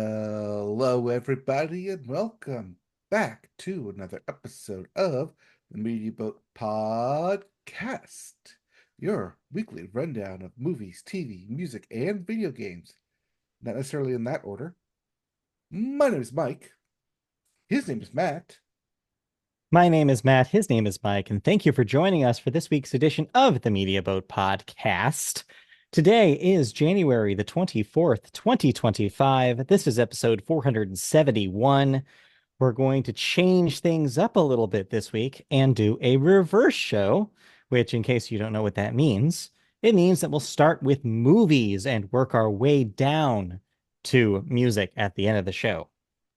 Hello, everybody, and welcome back to another episode of the Media Boat Podcast, your weekly rundown of movies, TV, music, and video games. Not necessarily in that order. My name is Mike. His name is Matt. My name is Matt. His name is Mike. And thank you for joining us for this week's edition of the Media Boat Podcast. Today is January the 24th, 2025. This is episode 471. We're going to change things up a little bit this week and do a reverse show, which, in case you don't know what that means, it means that we'll start with movies and work our way down to music at the end of the show.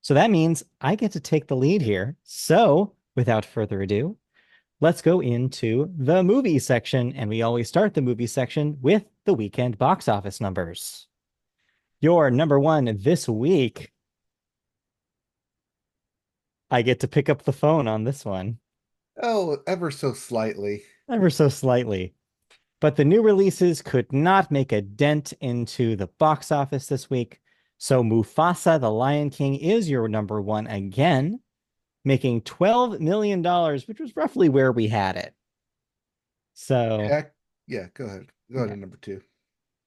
So that means I get to take the lead here. So, without further ado, let's go into the movie section. And we always start the movie section with the weekend box office numbers. Your number one this week. I get to pick up the phone on this one. Oh, ever so slightly. Ever so slightly. But the new releases could not make a dent into the box office this week. So Mufasa, the Lion King, is your number one again, making $12 million, which was roughly where we had it. So, Heck, yeah, go ahead. Go ahead yeah. to number two,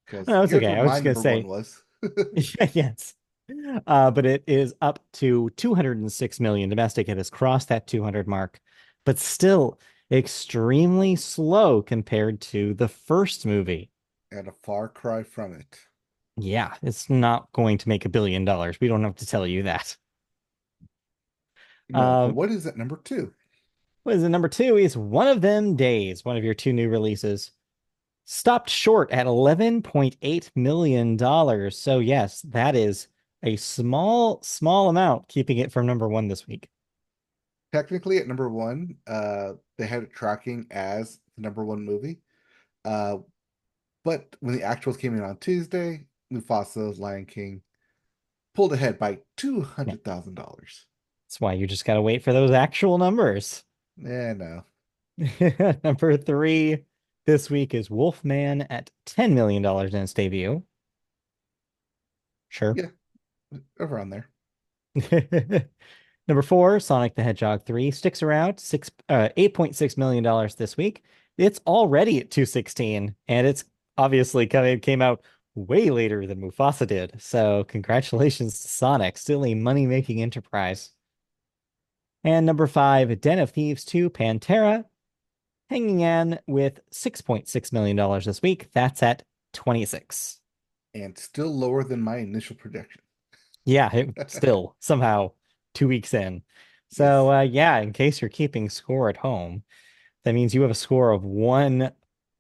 because No, it's here's okay. what I was my just going to number one say, was. yes. But it is up to 206 million domestic. It has crossed that 200 mark, but still extremely slow compared to the first movie. And a far cry from it. Yeah, it's not going to make $1 billion. We don't have to tell you that. No, but Um, what is at number two? what is it? Number two is One of Them Days, one of your two new releases. Stopped short at $11.8 million. So, yes, that is a small amount, keeping it from number one this week. Technically, at number one, they had it tracking as the number one movie. Uh, but when the actuals came in on Tuesday, Mufasa, Lion King pulled ahead by Yeah, $200,000. that's why you just got to wait for those actual numbers. No. Number three this week is Wolfman at $10 million in its debut. Sure. Yeah, around there. Number four, Sonic the Hedgehog 3 sticks around $8.6 million this week. It's already at 216, and it's obviously came out way later than Mufasa did. So congratulations to Sonic, still a money-making enterprise. And number five, Den of Thieves 2 Pantera, hanging in with $6.6 million this week. That's at 26. And still lower than my initial projection. Yeah, still somehow 2 weeks in. So Yes. yeah, in case you're keeping score at home, that means you have a score of 1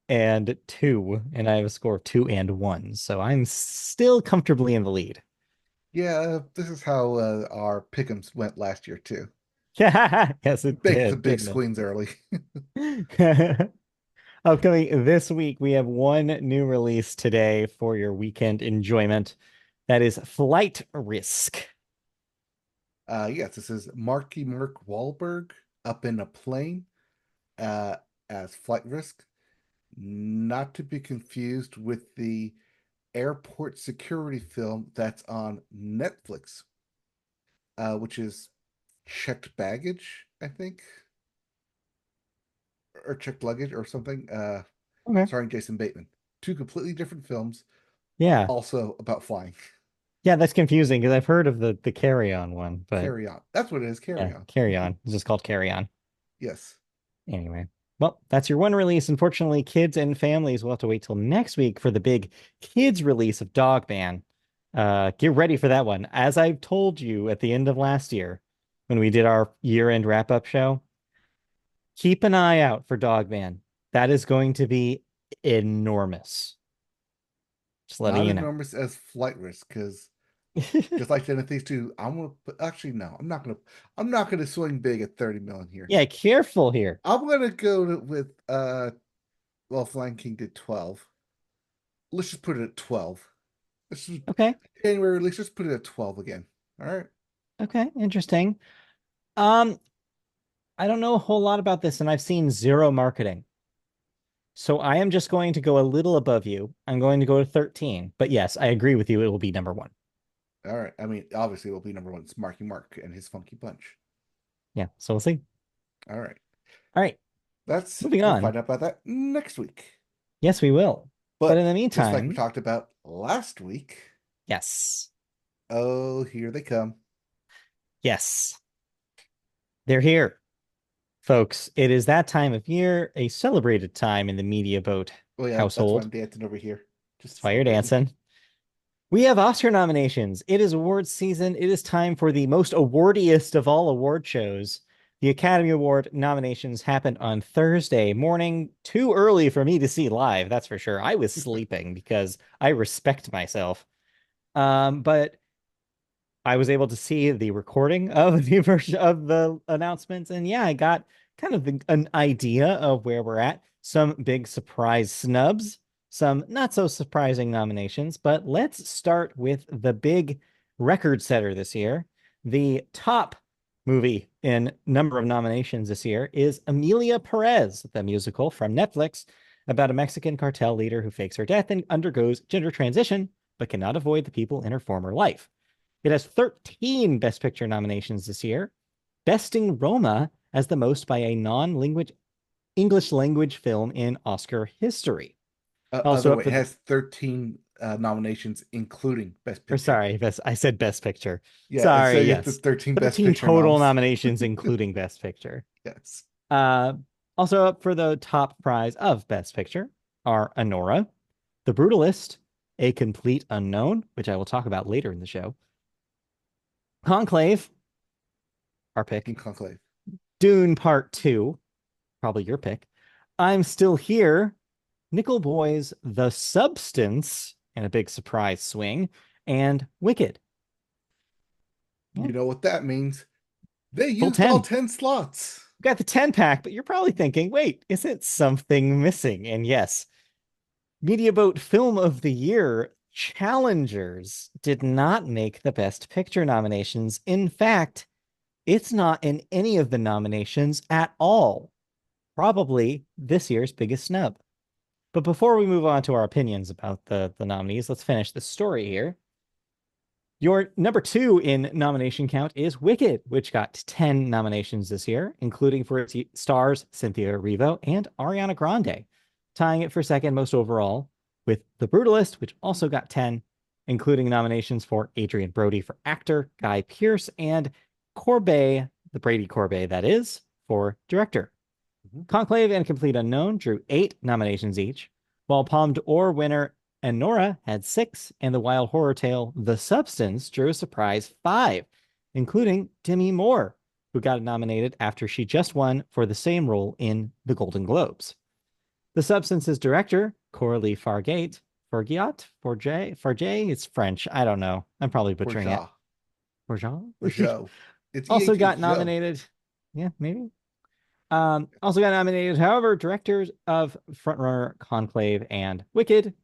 and 2, and I have a score of 2 and 1. So I'm still comfortably in the lead. Yeah, this is how our pick'ems went last year too. Yeah, yes, it Big the did, big didn't swings early. it? Upcoming this week, we have one new release today for your weekend enjoyment. That is Flight Risk. Yes, this is Mark Wahlberg up in a plane uh, as flight risk, not to be confused with the airport security film that's on Netflix, which is Checked Baggage, I think, or Checked Luggage or something, Okay. starring Jason Bateman. Two completely different films, Yeah. also about flying. Yeah, that's confusing because I've heard of the Carry On one, but Carry On. That's what it is. yeah, Carry On. Carry On. It's just called Carry On. Yes. Anyway, well, that's your one release. Unfortunately, kids and families will have to wait till next week for the big kids release of Dog Man. Get ready for that one. As I've told you at the end of last year when we did our year-end wrap-up show, keep an eye out for Dog Man. That is going to be enormous. Just letting Not you know. enormous as flight risk, because just like Den of Thieves 2, I'm gonna put, actually no, I'm not gonna swing big at 30 million here. Yeah, careful here. I'm gonna go with well, Flying King did 12. Let's just put it at 12. This is Okay. January release, just put it at 12 again. All right. Okay, interesting. Um, I don't know a whole lot about this, and I've seen zero marketing. So I am just going to go a little above you. I'm going to go to 13. But yes, I agree with you. It will be number one. All right. I mean, obviously, it will be number one. It's Marky Mark and his Funky Punch. Yeah, so we'll see. All right. All right, moving We'll on. find out about that next week. Yes, we will. But in But the just like we meantime, talked about last week, yes, oh, here they come. yes, they're here, folks. It is that time of year, a celebrated time in the Media Boat Oh, yeah, that's why household. I'm dancing over here. That's Just why you're celebrating. dancing. We have Oscar nominations. It is awards season. It is time for the most awardiest of all award shows. The Academy Award nominations happened on Thursday morning. Too early for me to see live, that's for sure. I was sleeping because I respect myself. But I was able to see the recording of the version of the announcements, and yeah, I got kind of an idea of where we're at. Some big surprise snubs, some not so surprising nominations, but let's start with the big record setter this year. The top movie in number of nominations this year is Emilia Perez, the musical from Netflix about a Mexican cartel leader who fakes her death and undergoes gender transition, but cannot avoid the people in her former life. It has 13 Best Picture nominations this year, besting Roma as the most by a non-language English language film in Oscar history. Other Also up way, it for the, has 13 nominations, including Best or Picture. sorry, I said Best Picture. Yeah, it's Sorry, saying it's the yes. 13 Best 13 Picture total noms. nominations, including Best Picture. Yes. Uh, Also up for the top prize of Best Picture are Anora, The Brutalist, A Complete Unknown, which I will talk about later in the show, Conclave, our In pick, Conclave. Dune Part 2, probably your pick. I'm Still Here, Nickel Boys, The Substance, and a big surprise swing, and Wicked. Yeah, You know what that means? They full used all 10. 10 slots. Got the 10 pack, but you're probably thinking, wait, isn't something missing? And yes, Media Boat Film of the Year Challengers did not make the Best Picture nominations. In fact, it's not in any of the nominations at all. Probably this year's biggest snub. But before we move on to our opinions about the nominees, let's finish the story here. Your number two in nomination count is Wicked, which got 10 nominations this year, including for its stars Cynthia Erivo and Ariana Grande, tying it for second most overall with The Brutalist, which also got 10, including nominations for Adrian Brody for actor, Guy Pearce, and Corbet, the Brady Corbet, that is, for director. Mhm. Conclave and Complete Unknown drew 8 nominations each, while Palme d'Or winner Nora had 6, and the wild horror tale The Substance drew a surprise 5, including Demi Moore, who got nominated after she just won for the same role in the Golden Globes. The Substance's director, Coralie Fargay, it's French. I don't know. I'm probably For butchering it. Ja. Forgeat? For Joe. It's Also EH got Joe. nominated. Yeah, maybe. Also got nominated. However, directors of Frontrunner, Conclave, and Wicked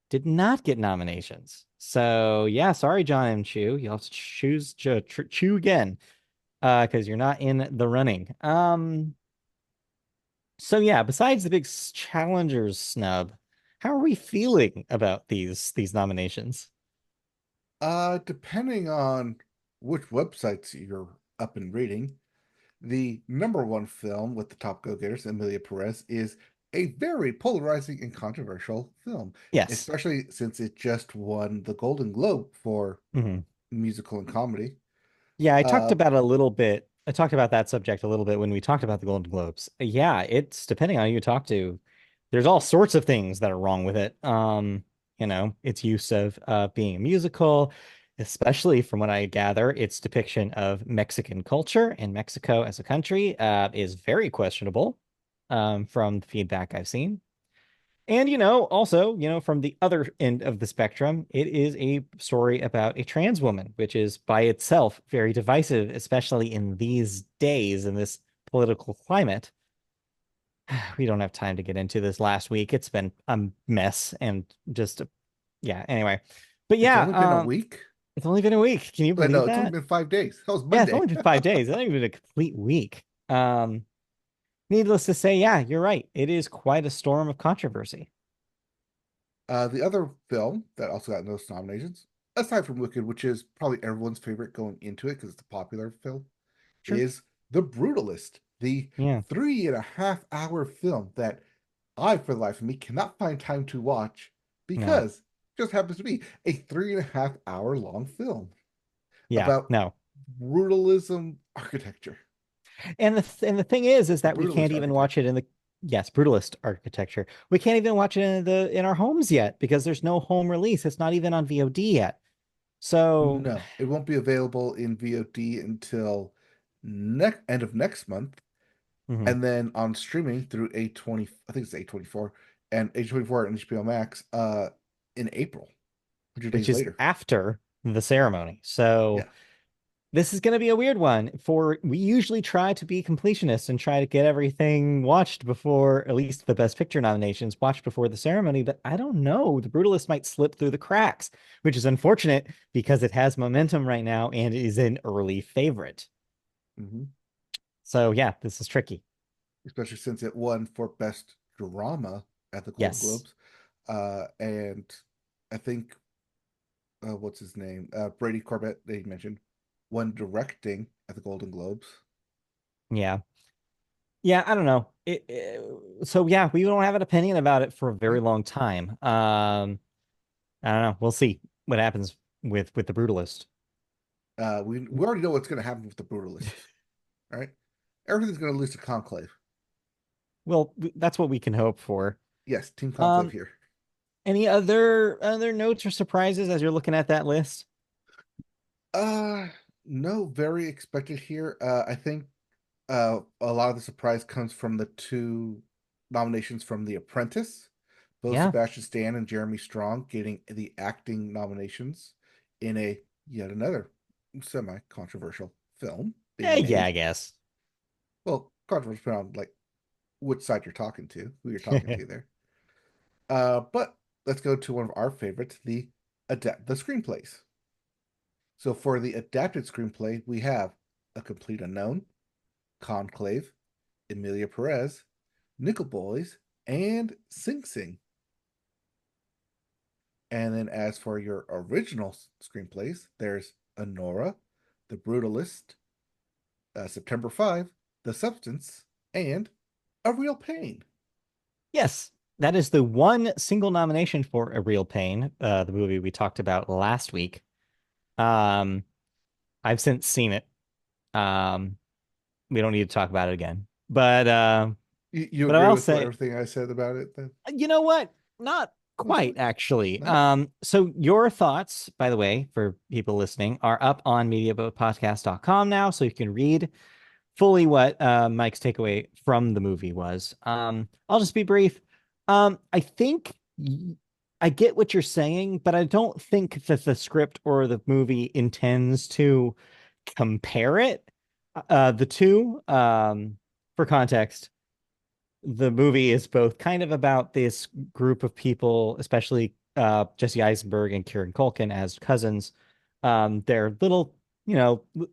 did not get nominations. So yeah, sorry, John M. Chu. You'll have to Chu again, because you're not in the running. So yeah, besides the big challengers snub, how are we feeling about these nominations? Depending on which websites you're up and reading, the number one film with the top go-getters, Emilia Perez, is a very polarizing and controversial film, Yes. especially since it just won the Golden Globe for Mhm. musical and comedy. Yeah, I talked Uh, about a little bit. I talked about that subject a little bit when we talked about the Golden Globes. Yeah, it's depending on who you talk to. There's all sorts of things that are wrong with it. Its use of being a musical, especially from what I gather, its depiction of Mexican culture and Mexico as a country is very questionable from the feedback I've seen. And, also, from the other end of the spectrum, it is a story about a trans woman, which is by itself very divisive, especially in these days, in this political climate. We don't have time to get into this last week. It's been a mess and just, yeah, anyway. But it's yeah, only been a week. it's only been a week. Can you But believe no, it's only that? been 5 days. That was Yeah, it's only Monday. been 5 days. It's not even a complete week. Needless to say, yeah, you're right. It is quite a storm of controversy. The other film that also got those nominations, aside from Wicked, which is probably everyone's favorite going into it because it's a popular film, Sure. is The Brutalist, the Yeah. 3.5 hour film that I, for the life of me, cannot find time to watch No. because it just happens to be a 3.5 hour long film Yeah. about No. brutalism architecture. And the thing is that we can't Brutalist even watch it architecture. in the yes, brutalist architecture. We can't even watch it in our homes yet because there's no home release. It's not even on VOD yet. So, No, it won't be available in VOD until next end of next month, mhm, and then on streaming through A20, I think it's A24 and A24 and HBO Max in April, 100 which days is later. after the ceremony. So Yeah. this is going to be a weird one for we usually try to be completionists and try to get everything watched before at least the best picture nominations watched before the ceremony, but I don't know, the brutalist might slip through the cracks, which is unfortunate because it has momentum right now and is an early favorite. Hmm. So yeah, this is tricky. Especially since it won for best drama at the Golden Yes. Globes. And I think what's his name? Brady Corbett, they mentioned, won directing at the Golden Globes. Yeah. Yeah, I don't know. So yeah, we don't have an opinion about it for a Yeah. very long time. I don't know. We'll see what happens with the brutalist. We already know what's going to happen with the Brutalist, right? Everything's going to lose to Conclave. Well, that's what we can hope for. Yes, Team Conclave Um, here. any other notes or surprises as you're looking at that list? Uh, no, very expected here. I think a lot of the surprise comes from the two nominations from The Apprentice, both Yeah. Sebastian Stan and Jeremy Strong getting the acting nominations in a yet another semi-controversial film being Yeah, I made. guess. Well, controversial on like which side you're talking to, who you're talking to there. But let's go to one of our favorites, the screenplays. So for the adapted screenplay, we have A Complete Unknown, Conclave, Emilia Perez, Nickel Boys, and Sing Sing. And then as for your original screenplays, there's Honora, The Brutalist, September 5, The Substance, and A Real Pain. Yes, that is the one single nomination for A Real Pain, the movie we talked about last week. Um, I've since seen it. Um, we don't need to talk about it again. You But I agree will with what say, everything I said about it then? you know what? Not Not quite, really. actually. No? So your thoughts, by the way, for people listening, are up on mediaboatpodcast.com now, so you can read fully what Mike's takeaway from the movie was. I'll just be brief. I think I get what you're saying, but I don't think that the script or the movie intends to compare it, the two. For context, the movie is both kind of about this group of people, especially Jesse Eisenberg and Kieran Culkin as cousins. Their little,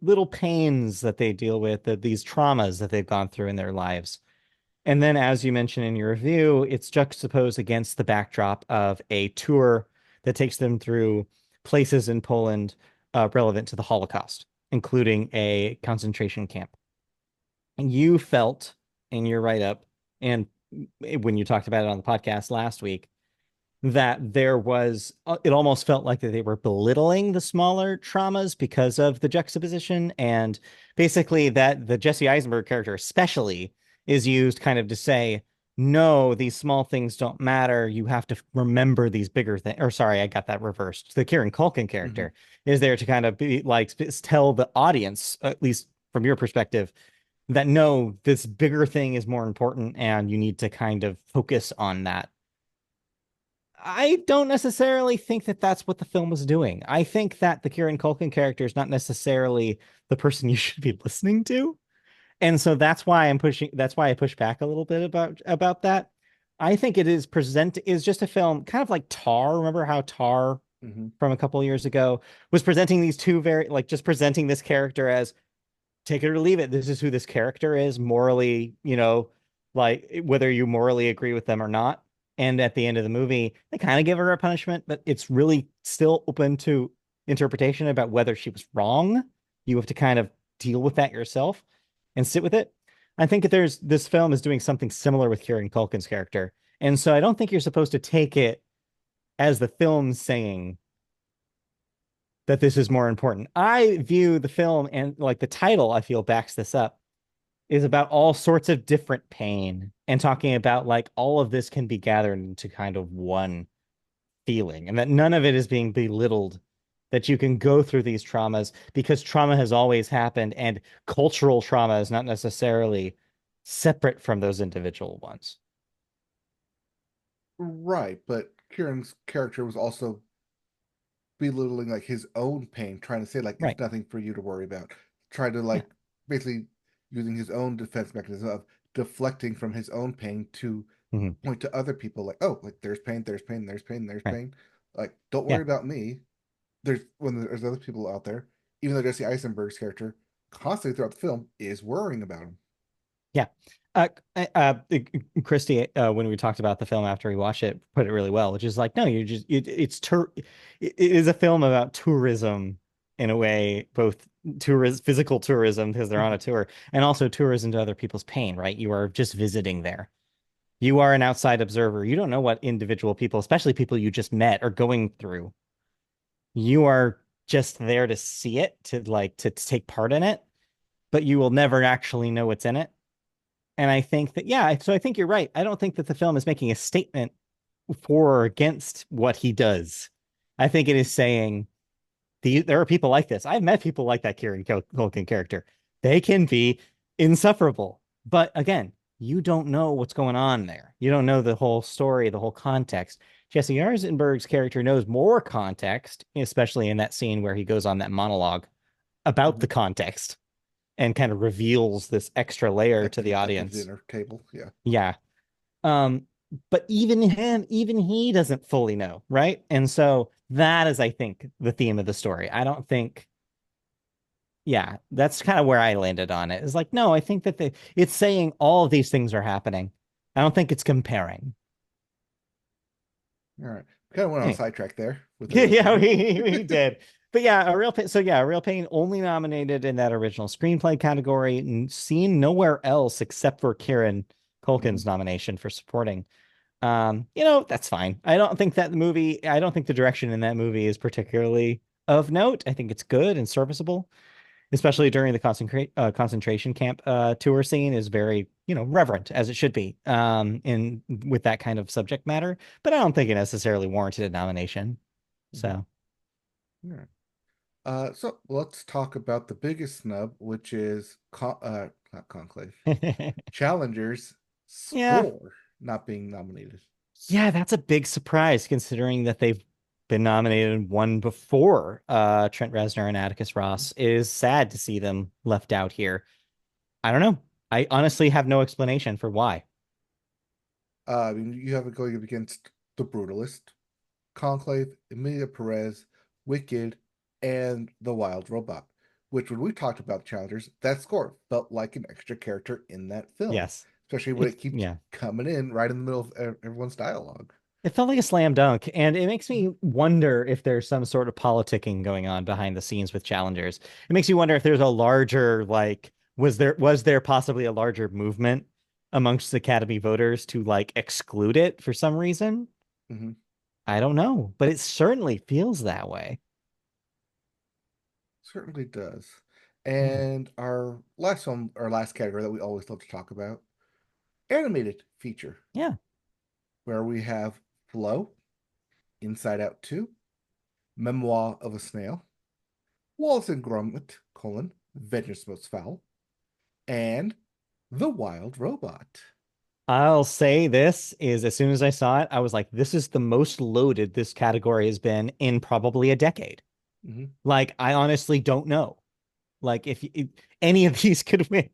little pains that they deal with, these traumas that they've gone through in their lives. And then, as you mentioned in your review, it's juxtaposed against the backdrop of a tour that takes them through places in Poland relevant to the Holocaust, including a concentration camp. And you felt in your write up and when you talked about it on the podcast last week that there was it almost felt like that they were belittling the smaller traumas because of the juxtaposition, and basically that the Jesse Eisenberg character especially is used kind of to say no, these small things don't matter, you have to remember these bigger things. Or sorry, I got that reversed. The Kieran Culkin Mm-hmm. character is there to kind of be like tell the audience, at least from your perspective, that no, this bigger thing is more important and you need to kind of focus on that. I don't necessarily think that that's what the film was doing. I think that the Kieran Culkin character is not necessarily the person you should be listening to. And so that's why I push back a little bit about that. I think it is just a film kind of like Tar. Remember how Tar Mm-hmm. from a couple of years ago was presenting these two very like just presenting this character as take it or leave it. This is who this character is morally, like whether you morally agree with them or not. And at the end of the movie, they kind of give her a punishment, but it's really still open to. interpretation about whether she was wrong. You have to kind of deal with that yourself and sit with it. I think that there's this film is doing something similar with Kieran Culkin's character. And so I don't think you're supposed to take it as the film saying that this is more important. I view the film and like the title, I feel backs this up, is about all sorts of different pain and talking about like all of this can be gathered into kind of one feeling and that none of it is being belittled, that you can go through these traumas because trauma has always happened and cultural trauma is not necessarily separate from those individual ones. Right, but Kieran's character was also belittling like his own pain, trying to say like it's Right. nothing for you to worry about. Trying to Yeah. like basically using his own defense mechanism of deflecting from his own pain to Mhm. point to other people like, oh, like there's pain, there's pain, there's pain, there's Right. pain. Like, don't Yeah. worry about me. There's other people out there, even though Jesse Eisenberg's character constantly throughout the film is worrying about him. Yeah. Uh, uh, Christy, when we talked about the film after we watched it, put it really well, which is like, no, it is a film about tourism in a way, both physical tourism because they're on a tour, and also tourism to other people's pain, right? You are just visiting there. You are an outside observer. You don't know what individual people, especially people you just met, are going through. You are just there to see it, to take part in it, but you will never actually know what's in it. And I think that, yeah, so I think you're right. I don't think that the film is making a statement for or against what he does. I think it is saying there are people like this. I've met people like that Kieran Culkin character. They can be insufferable. But again, you don't know what's going on there. You don't know the whole story, the whole context. Jesse Eisenberg's character knows more context, especially in that scene where he goes on that monologue about the Mhm. context and kind of reveals this extra layer to the At the audience. dinner table, yeah. Yeah. Um, but even he doesn't fully know, right? And so that is, I think, the theme of the story. I don't think, yeah, that's kind of where I landed on it. It's like, no, I think that it's saying all of these things are happening. I don't think it's comparing. All right, kind of went on a Anyway, sidetrack there with the real yeah, pain. we did. But yeah, a real pain. So yeah, a real pain only nominated in that original screenplay category and seen nowhere else except for Kieran Mhm. Culkin's nomination for supporting. That's fine. I don't think the direction in that movie is particularly of note. I think it's good and serviceable, especially during the concentration camp tour scene is very, reverent as it should be in with that kind of subject matter. But I don't think it necessarily warranted a nomination. Mhm. So All right. So let's talk about the biggest snub, which is not Conclave, Challengers yeah, Score not being nominated. yeah, that's a big surprise considering that they've been nominated and won before. Trent Reznor and Atticus Ross. It is sad to see them left out here. I don't know. I honestly have no explanation for why. I mean, you have it going up against The Brutalist, Conclave, Emilia Perez, Wicked, and The Wild Robot. Which, when we talked about Challengers, that score felt like an extra character in that film, Yes. especially when It it keeps yeah. coming in right in the middle of everyone's dialogue. It felt like a slam dunk, and it makes me wonder if there's some sort of politicking going on behind the scenes with challengers. It makes you wonder if there's a larger like was there possibly a larger movement amongst the Academy voters to like exclude it for some reason? Hmm. I don't know, but it certainly feels that way. Certainly does. Yeah. And our last film, our last category that we always love to talk about, animated feature, Yeah. where we have Flow, Inside Out 2, Memoir of a Snail, Wallace and Gromit, Vengeance Most Foul, and The Wild Robot. I'll say this is as soon as I saw it, I was like, this is the most loaded this category has been in probably a decade. Hmm. Like, I honestly don't know. Like, if any of these could win.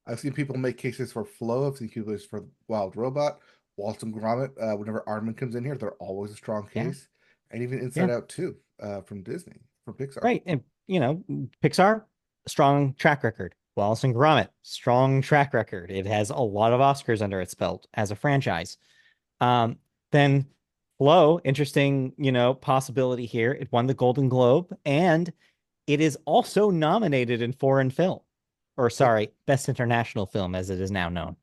I've seen people make cases for Flow, I've seen cases for Wild Robot, Wallace and Gromit. Whenever Armin comes in here, they're always a strong Yeah. case. And even Yeah. Inside Out 2 from Disney, from Pixar. Right. And, Pixar, strong track record. Wallace and Gromit, strong track record. It has a lot of Oscars under its belt as a franchise. Um, then Flow, interesting, possibility here. It won the Golden Globe, and it is also nominated in foreign film, or Yep. sorry, Best International Film, as it is now known.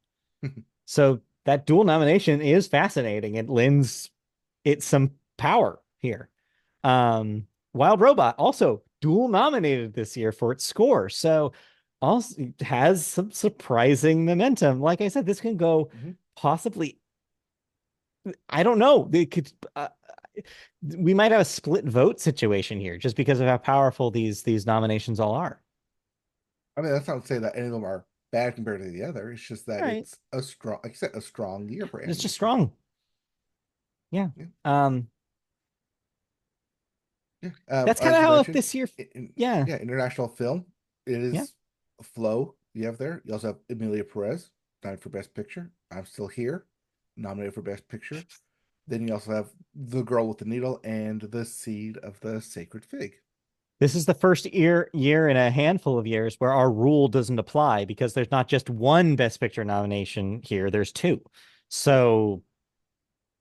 So that dual nomination is fascinating. It lends it some power here. Wild Robot also dual nominated this year for its score. So also has some surprising momentum. Like I said, this can go Mhm. possibly, I don't know. They could we might have a split vote situation here just because of how powerful these nominations all are. I mean, that's not to say that any of them are bad compared to the other. It's just that Right. it's a strong, like I said, a strong year for It's just animation. strong. Yeah. Yeah. Um, Yeah. that's kind As of you how mentioned, this year, yeah. yeah, international film. It Yeah. is Flow you have there. You also have Emilia Perez, nominated for Best Picture. I'm Still Here, nominated for Best Picture. Then you also have The Girl with the Needle and The Seed of the Sacred Fig. This is the first year in a handful of years where our rule doesn't apply because there's not just one Best Picture nomination here, there's two. Yep. So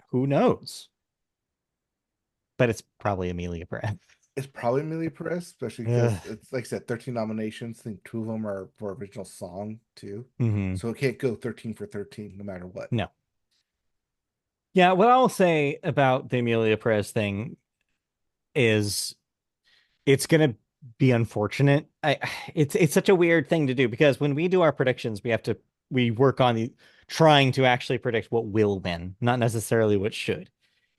who knows? But it's probably Amelia Brand. It's probably Emilia Perez, especially because it's like I said, 13 nominations. I think two of them are for original song too. Hmm. So it can't go 13 for 13 no matter what. No. Yeah, what I'll say about the Amelia Perez thing is it's gonna be unfortunate. It's such a weird thing to do because when we do our predictions, we work on the trying to actually predict what will win, not necessarily what should.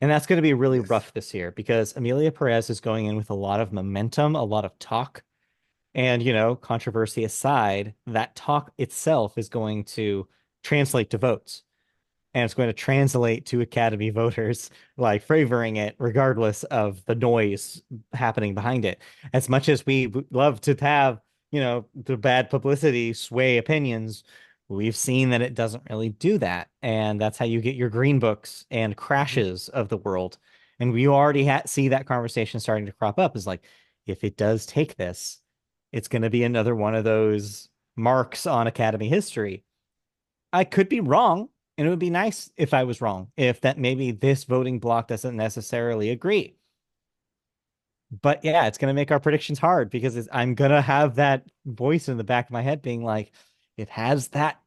And that's going to be really Yes. rough this year because Amelia Perez is going in with a lot of momentum, a lot of talk, and controversy aside, that talk itself is going to translate to votes and it's going to translate to Academy voters, like favoring it regardless of the noise happening behind it. As much as we love to have, the bad publicity sway opinions, we've seen that it doesn't really do that. And that's how you get your green books and Mhm. crashes of the world. And we already see that conversation starting to crop up is like, if it does take this, it's going to be another one of those marks on Academy history. I could be wrong, and it would be nice if I was wrong, if that maybe this voting block doesn't necessarily agree. But yeah, it's going to make our predictions hard because I'm going to have that voice in the back of my head being like, it has that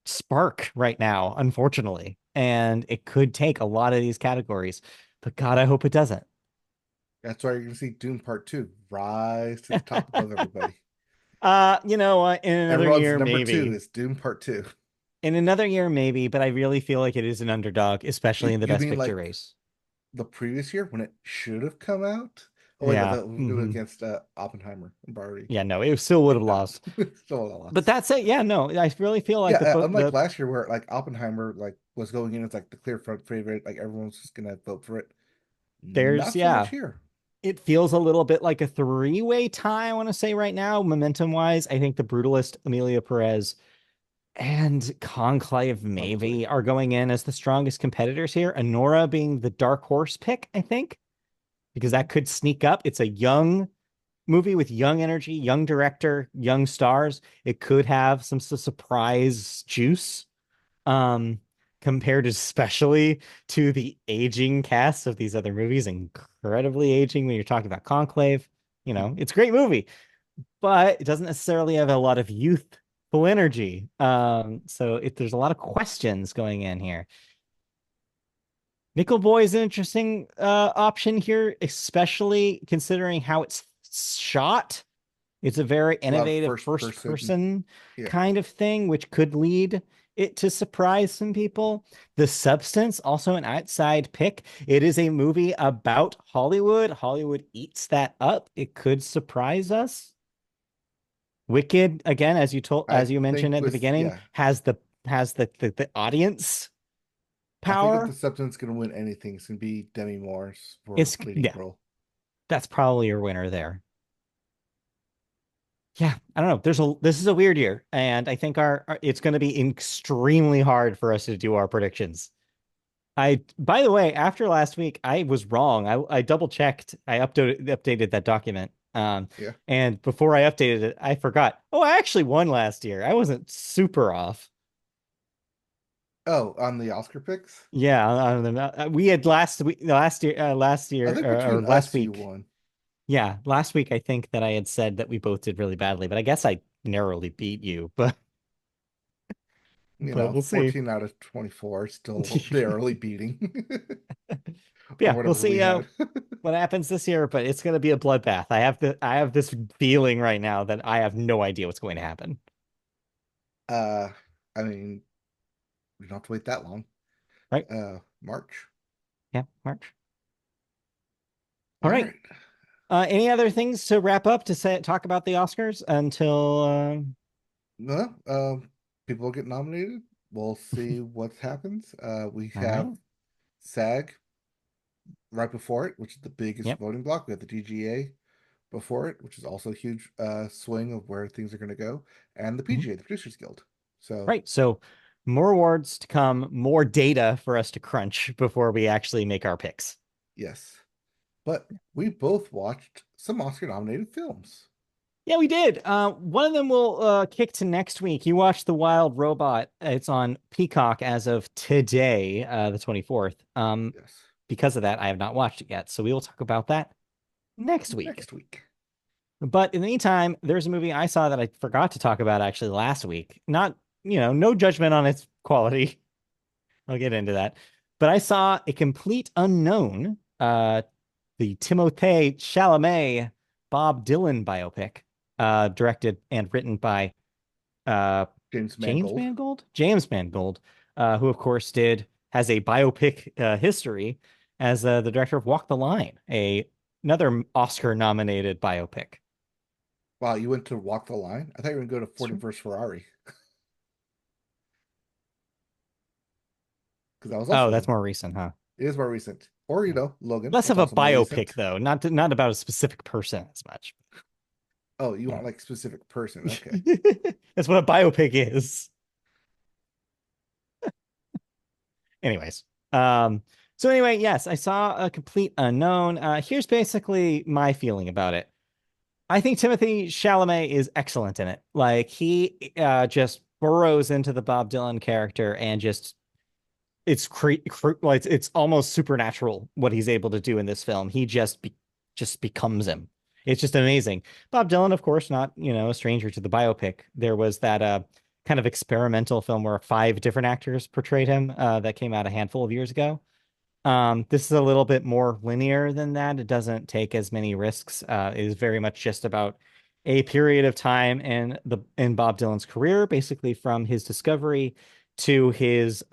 spark right now, unfortunately. And it could take a lot of these categories. But God, I hope it doesn't. That's why you're going to see Doom Part 2 rise to the top above everybody. You know what? In another Everyone's year, number two maybe. is Doom Part 2. In another year, maybe, but I really feel like it is an underdog, especially in the You best mean picture like race. the previous year when it should have come out? Oh, wait, no, Yeah. that was Hmm. against Oppenheimer and Barbie. Yeah, no, it still would have Did not. lost. Still a But loss. that's it. Yeah, no, I really feel like Yeah, the book, unlike the last year where like Oppenheimer like was going in as like the clear front favorite, like everyone's just gonna vote for it. there's Not so much yeah, here. it feels a little bit like a three-way tie. I want to say right now, momentum wise, I think the Brutalist, Amelia Perez, and Conclave Conclave. maybe are going in as the strongest competitors here. Honora being the dark horse pick, I think, because Mhm. that could sneak up. It's a young movie with young energy, young director, young stars. It could have some surprise juice. um Compared especially to the aging cast of these other movies, incredibly aging when you're talking about Conclave. It's a great movie, but it doesn't necessarily have a lot of youthful energy. So there's a lot of questions going in here. Nickel Boy is an interesting option here, especially considering how it's shot. It's a very A lot of innovative first first person. person Yeah. kind of thing, which could lead it to surprise some people. The Substance, also an outside pick. It is a movie about Hollywood. Hollywood eats that up. It could surprise us. Wicked, again, I as you mentioned think at the with beginning, yeah, has the audience I think if the power. substance gonna win anything, it's gonna be Demi Moore's for It's leading yeah, role. that's probably your winner there. Yeah, I don't know. This is a weird year, and I think it's going to be extremely hard for us to do our predictions. By the way, after last week, I was wrong. I double checked. I updated that document. Yeah. And before I updated it, I forgot. Oh, I actually won last year. I wasn't super off. Oh, on the Oscar picks? Yeah, we had last I year, think or between last us, you week. won. Yeah, last week I think that I had said that we both did really badly, but I guess I narrowly beat you. You But know, we'll see. 14 out of 24, still barely beating for Yeah, we'll whatever we see had. what happens this year, but it's going to be a bloodbath. I have this feeling right now that I have no idea what's going to happen. Uh, I mean, we don't have to wait that long. Right? March. Yeah, March. All All right. right. Any other things to wrap up to talk about the Oscars until Well, people get nominated. We'll see what happens. We all have right. SAG right before it, which is the biggest Yep. voting block. We have the DGA before it, which is also a huge swing of where things are going to go, and the Mhm. PGA, the Producers Guild. So, Right. So more awards to come, more data for us to crunch before we actually make our picks. yes. But we both watched some Oscar nominated films. Yeah, we did. One of them will kick to next week. You watched The Wild Robot. It's on Peacock as of today, the 24th. Yes. Because of that, I have not watched it yet. So we will talk about that next week. Next week. But in the meantime, there's a movie I saw that I forgot to talk about actually last week. Not, no judgment on its quality. I'll get into that. But I saw A Complete Unknown, the Timothée Chalamet Bob Dylan biopic, directed and written by uh, James James Mangold. Mangold? James Mangold, who of course has a biopic history as the director of Walk the Line, another Oscar nominated biopic. Wow, you went to Walk the Line? I thought you were going to go to That's Ford and true. vs. Ferrari because that was Oh, also that's more recent, huh? it is more recent. Or Yeah. Logan, Less that's of a also more biopic recent. though, not about a specific person as much. Oh, you Yeah. want like specific person? Okay. That's what a biopic is. Anyways, um, so anyway, yes, I saw A Complete Unknown. Here's basically my feeling about it. I think Timothy Chalamet is excellent in it. Like he just burrows into the Bob Dylan character and just like it's almost supernatural what he's able to do in this film. He just becomes him. It's just amazing. Bob Dylan, of course, not a stranger to the biopic. There was that kind of experimental film where five different actors portrayed him that came out a handful of years ago. This is a little bit more linear than that. It doesn't take as many risks. It is very much just about a period of time in Bob Dylan's career, basically from his discovery to his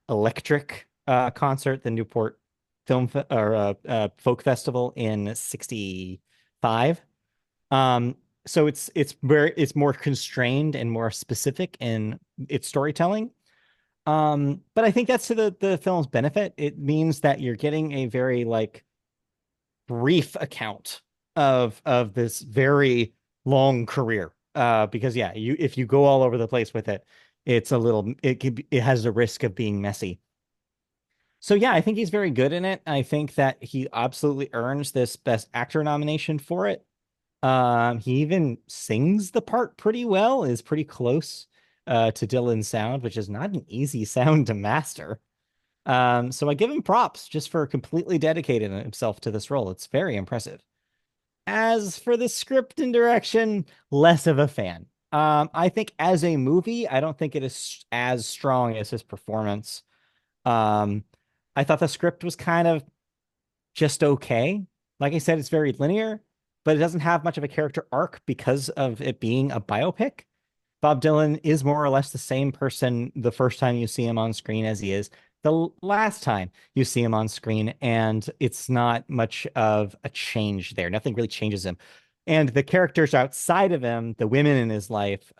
electric concert, the Newport Folk Festival in '65. Um, so it's more constrained and more specific in its storytelling. But I think that's to the film's benefit. It means that you're getting a very like brief account of this very long career. Because yeah, you if you go all over the place with it, it has a risk of being messy. So yeah, I think he's very good in it. I think that he absolutely earns this Best Actor nomination for it. He even sings the part pretty well, is pretty close to Dylan's sound, which is not an easy sound to master. So I give him props just for completely dedicating himself to this role. It's very impressive. As for the script and direction, less of a fan. I think as a movie, I don't think it is as strong as his performance. Um, I thought the script was kind of just okay. Like I said, it's very linear, but it doesn't have much of a character arc because of it being a biopic. Bob Dylan is more or less the same person the first time you see him on screen as he is the last time you see him on screen, and it's not much of a change there. Nothing really changes him. And the characters outside of him, the women in his life,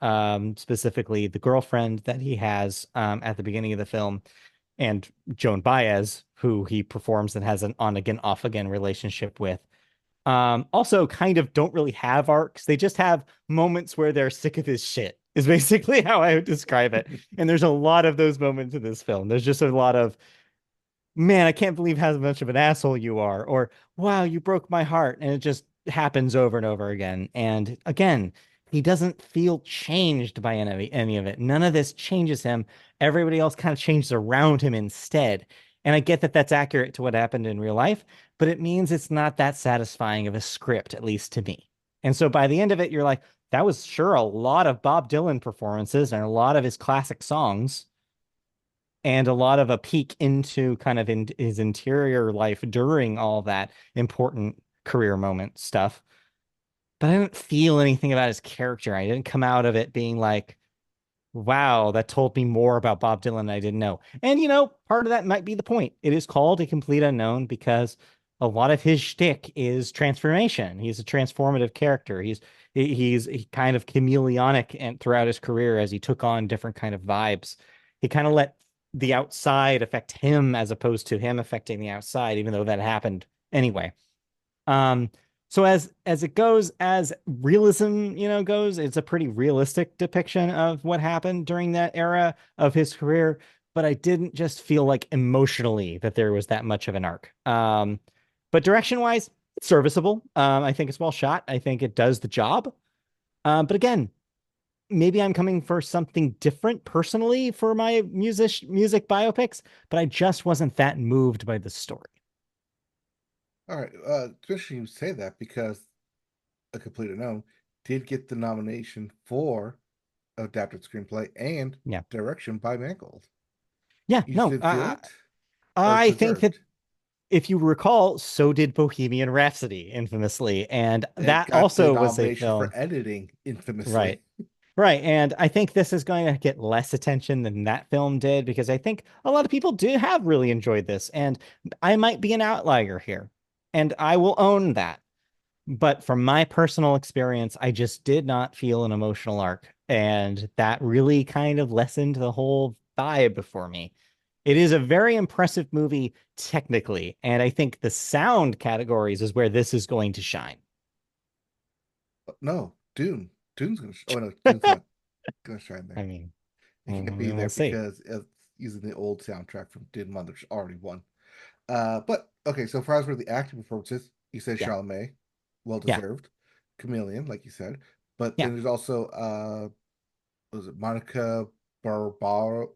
specifically the girlfriend that he has at the beginning of the film, and Joan Baez, who he performs and has an on again, off again relationship with, also kind of don't really have arcs. They just have moments where they're sick of his shit, is basically how I would describe it. And there's a lot of those moments in this film. There's just a lot of, man, I can't believe how much of an asshole you are, or wow, you broke my heart. And it just happens over and over again. And again, he doesn't feel changed by any of it. None of this changes him. Everybody else kind of changes around him instead. And I get that that's accurate to what happened in real life, but it means it's not that satisfying of a script, at least to me. And so by the end of it, you're like, that was sure a lot of Bob Dylan performances and a lot of his classic songs and a lot of a peek into kind of in his interior life during all that important career moment stuff. But I didn't feel anything about his character. I didn't come out of it being like, wow, that told me more about Bob Dylan I didn't know. And part of that might be the point. It is called A Complete Unknown because a lot of his shtick is transformation. He's a transformative character. He kind of chameleonic and throughout his career as he took on different kind of vibes. He kind of let the outside affect him as opposed to him affecting the outside, even though that happened anyway. Um, so as it goes, as realism, goes, it's a pretty realistic depiction of what happened during that era of his career. But I didn't just feel like emotionally that there was that much of an arc. But direction wise, it's serviceable. I think it's well shot. I think it does the job. But again, maybe I'm coming for something different personally for my music biopics, but I just wasn't that moved by the story. All right. It's interesting you say that because A Complete Unknown did get the nomination for adapted screenplay and Yeah. direction by Mangold. Yeah, You just no, didn't feel it, or I think that deserved. if you recall, so did Bohemian Rhapsody infamously. And It that got the also was a nomination for film. editing infamously. Right. Right. And I think this is going to get less attention than that film did because I think a lot of people do have really enjoyed this. And I might be an outlier here. And I will own that. But from my personal experience, I just did not feel an emotional arc. And that really kind of lessened the whole vibe for me. It is a very impressive movie technically. And I think the sound categories is where this is going to shine. No, Dune. Dune's gonna. Oh no, Dune's not gonna shine I there. mean, It can't be there we'll see. because it's using the old soundtrack from Dune One, which already won. But okay, so far as for the acting performances, you said Yeah. Chalamet, well Yeah. deserved. Chameleon, like you said, but Yeah. then there's also was it Monica Barbaro,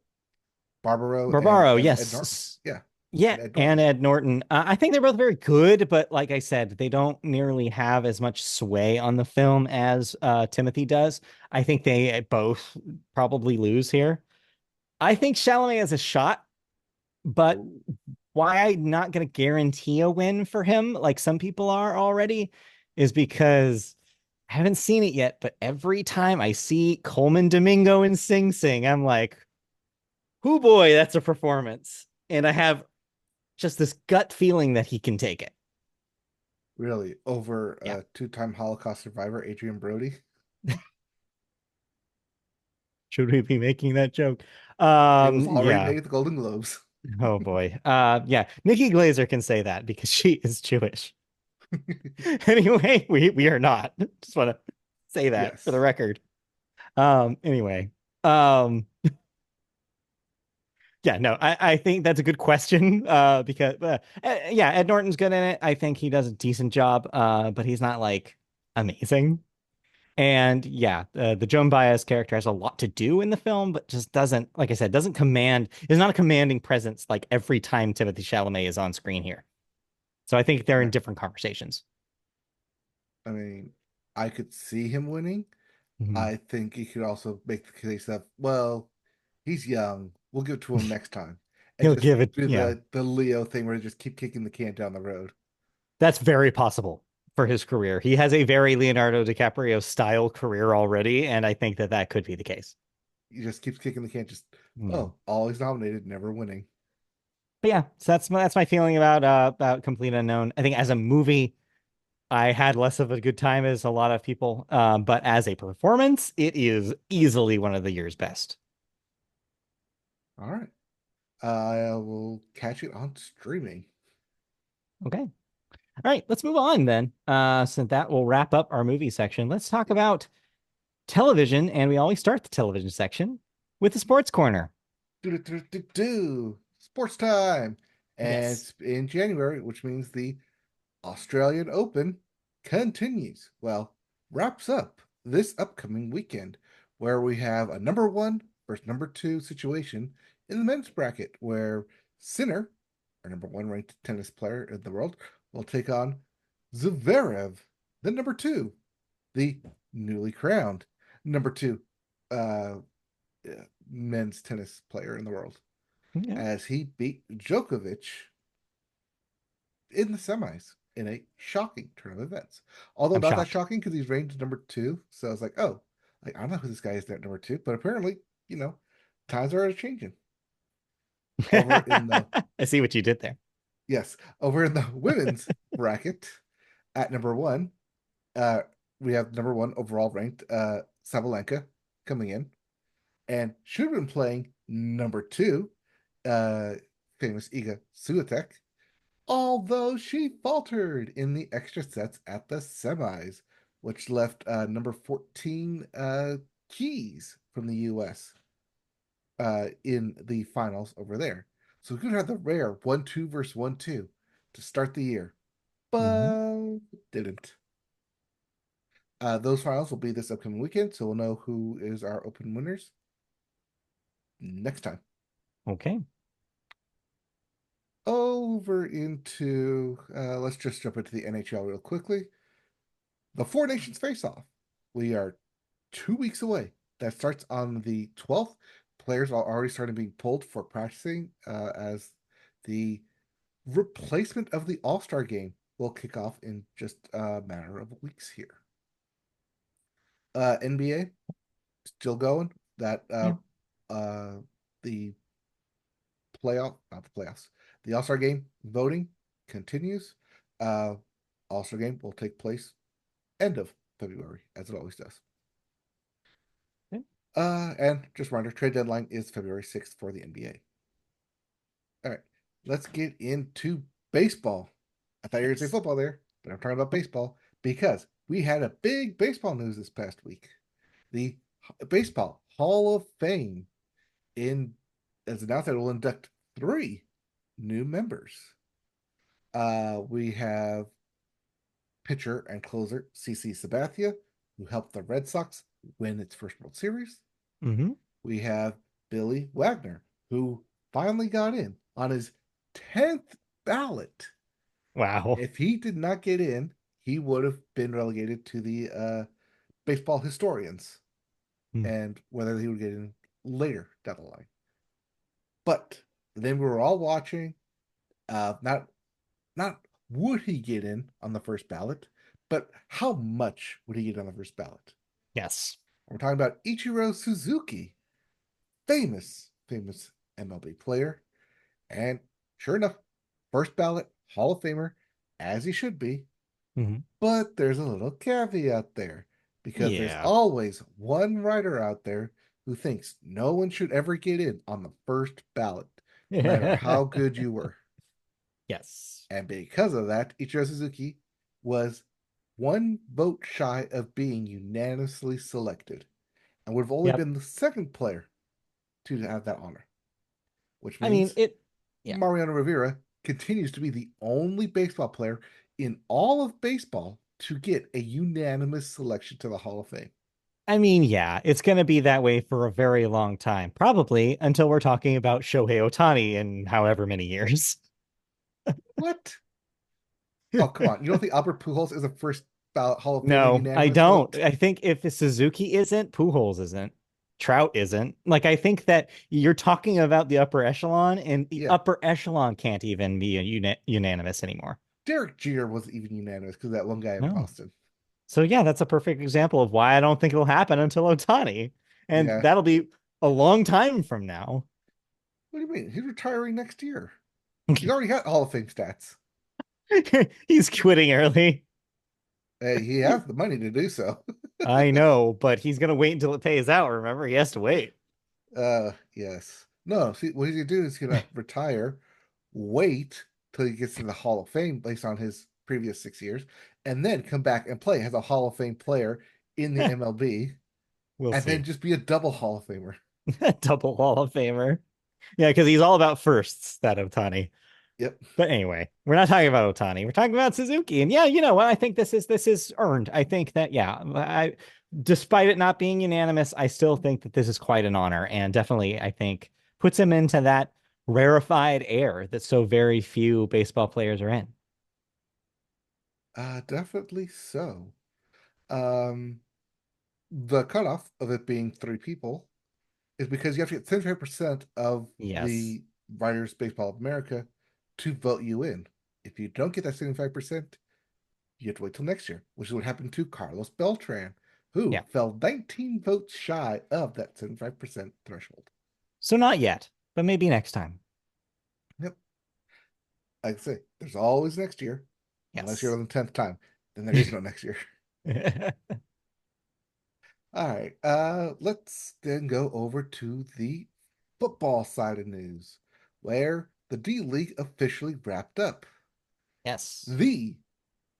Barbaro Barbaro, and Ed Norton? yes. Yeah, Yeah, and Ed and Norton. Ed Norton. I think they're both very good, but like I said, they don't nearly have as much sway on the film as Timothy does. I think they both probably lose here. I think Chalamet has a shot, but Ooh, why I'm not going to guarantee a win for him, like some people are already, is because I haven't seen it yet. But every time I see Coleman Domingo in Sing Sing, I'm like, "Whoo boy, that's a performance!" And I have just this gut feeling that he can take it. really? Over Yeah. two-time Holocaust survivor Adrian Brody? Should we be making that joke? It was already Yeah. made the Golden Globes. Oh boy. Yeah. Nikki Glazer can say that because she is Jewish. Anyway, we are not. Just want to say that for the Yes. record. Anyway. Um, yeah, no, I think that's a good question. Because yeah, Ed Norton's good in it. I think he does a decent job. But he's not like amazing. And yeah, the Joan Baez character has a lot to do in the film, but just doesn't, like I said, doesn't command, is not a commanding presence like every time Timothy Chalamet is on screen here. So I think they're All in right. different conversations. I mean, I could see him winning. Mhm. I think you could also make the case of, well, he's young. We'll give it to him next time. And He'll just give it, do yeah, the Leo thing where they just keep kicking the can down the road. that's very possible for his career. He has a very Leonardo DiCaprio style career already, and I think that that could be the case. He just keeps kicking the can, just Yeah. oh, always nominated, never winning. But yeah, so that's my feeling about Complete Unknown. I think as a movie, I had less of a good time as a lot of people, but as a performance, it is easily one of the year's best. All right. I will catch it on streaming. Okay. All right, let's move on then. So that will wrap up our movie section. Let's talk about television, and we always start the television section with the sports corner. Do sports time. And Yes. it's in January, which means the Australian Open continues. Well, wraps up this upcoming weekend, where we have a number one versus number two situation in the men's bracket, where Sinner, our number one ranked tennis player in the world, will take on Zverev, the number two, the newly crowned number two uh, men's tennis player in the world, Yeah, as he beat Djokovic in the semis in a shocking turn of events. Although I'm not that shocked. shocking because he's ranked number two. So I was like, oh, like I don't know who this guy is at number two, but apparently, times are changing. Over in the I see what you did there. Yes, over in the women's bracket at number one, uh, we have number one overall ranked Sabalenka coming in, and should have been playing number two, uh, famous Iga Swiatek, although she faltered in the extra sets at the semis, which left number 14 Keys from the US in the finals over there. So we could have the rare 1-2 versus 1-2 to start the year, Hmm. but didn't. Those finals will be this upcoming weekend, so we'll know who is our open winners next time. Okay. Over into let's just jump into the NHL real quickly. The Four Nations face off. We are 2 weeks away. That starts on the 12th. Players are already starting being pulled for practicing as the replacement of the All Star game will kick off in just a matter of weeks here. NBA still going. That Yeah. the playoff, not the playoffs, the All Star game voting continues. Uh, All Star game will take place end of February, as it always does. Okay. And just a reminder, trade deadline is February 6th for the NBA. All right, let's get into baseball. I thought you were going to say Yes. football there, but I'm talking about baseball because we had a big baseball news this past week. The Baseball Hall of Fame in as announced that it will induct three new members. We have pitcher and closer CC Sabathia, who helped the Red Sox win its first World Series. Hmm. We have Billy Wagner, who finally got in on his 10th ballot. Wow. If he did not get in, he would have been relegated to the baseball historians Mm. and whether he would get in later down the line. But then we were all watching, not would he get in on the first ballot, but how much would he get on the first ballot? Yes. We're talking about Ichiro Suzuki, famous MLB player. And sure enough, first ballot Hall of Famer, as he should be. Hmm. But there's a little caveat there because there's Yeah. always one writer out there who thinks no one should ever get in on the first ballot, no matter how good you were. Yes. And because of that, Ichiro Suzuki was one vote shy of being unanimously selected and would have only Yep. been the second player to have that honor, which I mean, means it, yeah. Mariano Rivera continues to be the only baseball player in all of baseball to get a unanimous selection to the Hall of Fame. I mean, yeah, it's going to be that way for a very long time, probably until we're talking about Shohei Ohtani in however many years. What? Oh, come on. You don't think Albert Pujols is a first ballot Hall of Famer No, I unanimous don't. vote? I think if Suzuki isn't, Pujols isn't, Trout isn't. Like, I think that you're talking about the upper echelon, and the Yeah. upper echelon can't even be unanimous anymore. Derek Jeter wasn't even unanimous because that one guy in No. Boston. So, yeah, that's a perfect example of why I don't think it'll happen until Ohtani. And Yeah. that'll be a long time from now. What do you mean? He's retiring next year. He's already got Hall of Fame stats. He's quitting early. He has the money to do so. I know, but he's gonna wait until it pays out. Remember, he has to wait. Yes. No, see, what he's gonna do is he's gonna retire, wait till he gets to the Hall of Fame based on his previous 6 years, and then come back and play as a Hall of Fame player in the MLB, We'll and then see. just be a double Hall of Famer. Double Hall of Famer. Yeah, because he's all about firsts, that Otani. Yep. But anyway, we're not talking about Otani. We're talking about Suzuki. And yeah, you know what? I think this is earned. I think that yeah, despite it not being unanimous, I still think that this is quite an honor and definitely, I think, puts him into that rarefied air that so very few baseball players are in. Definitely so. Um, the cutoff of it being three people is because you have to get 75% of Yes. the Writers Baseball of America to vote you in. If you don't get that 75%, you have to wait till next year, which is what happened to Carlos Beltran, who Yeah. fell 19 votes shy of that 75% threshold. So not yet, but maybe next time. Yep. Like I say, there's always next year, unless you're Yes. on the 10th time. Then there is no next year. All right. Let's then go over to the football side of news, where the D League officially wrapped up. Yes. The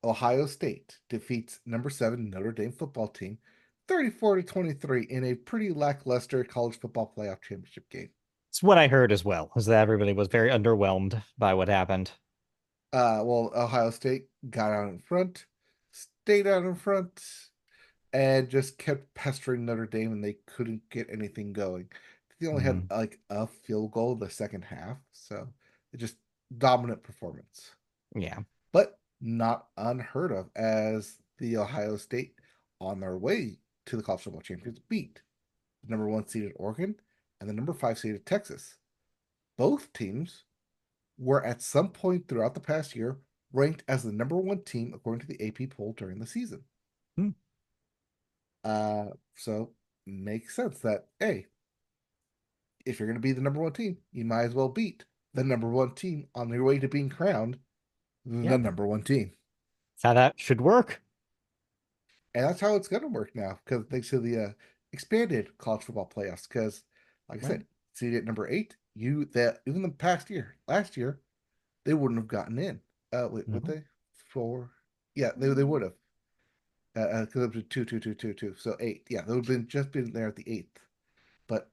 Ohio State defeats number seven Notre Dame football team 34 to 23 in a pretty lackluster college football playoff championship game. It's what I heard as well, is that everybody was very underwhelmed by what happened. Well, Ohio State got out in front, stayed out in front, and just kept pestering Notre Dame, and they couldn't get anything going. They only had Mm, like a field goal in the second half, so it just dominant performance, yeah. but not unheard of as the Ohio State on their way to the college football champions beat the number one seeded Oregon and the number five seeded Texas. Both teams were at some point throughout the past year ranked as the number one team according to the AP poll during the season. Mm, So makes sense that hey, if you're going to be the number one team, you might as well beat the number one team on your way to being crowned the yep. number one team. That's how that should work. And that's how it's going to work now because thanks to the expanded college football playoffs. Because, like I Right. said, seeded at number eight, you that even the past year, last year, they wouldn't have gotten in. Wait, would No. they? Four? Yeah, they would have. Because it was two, two, two, two, two. So eight. Yeah, they would have been just been there at the eighth. But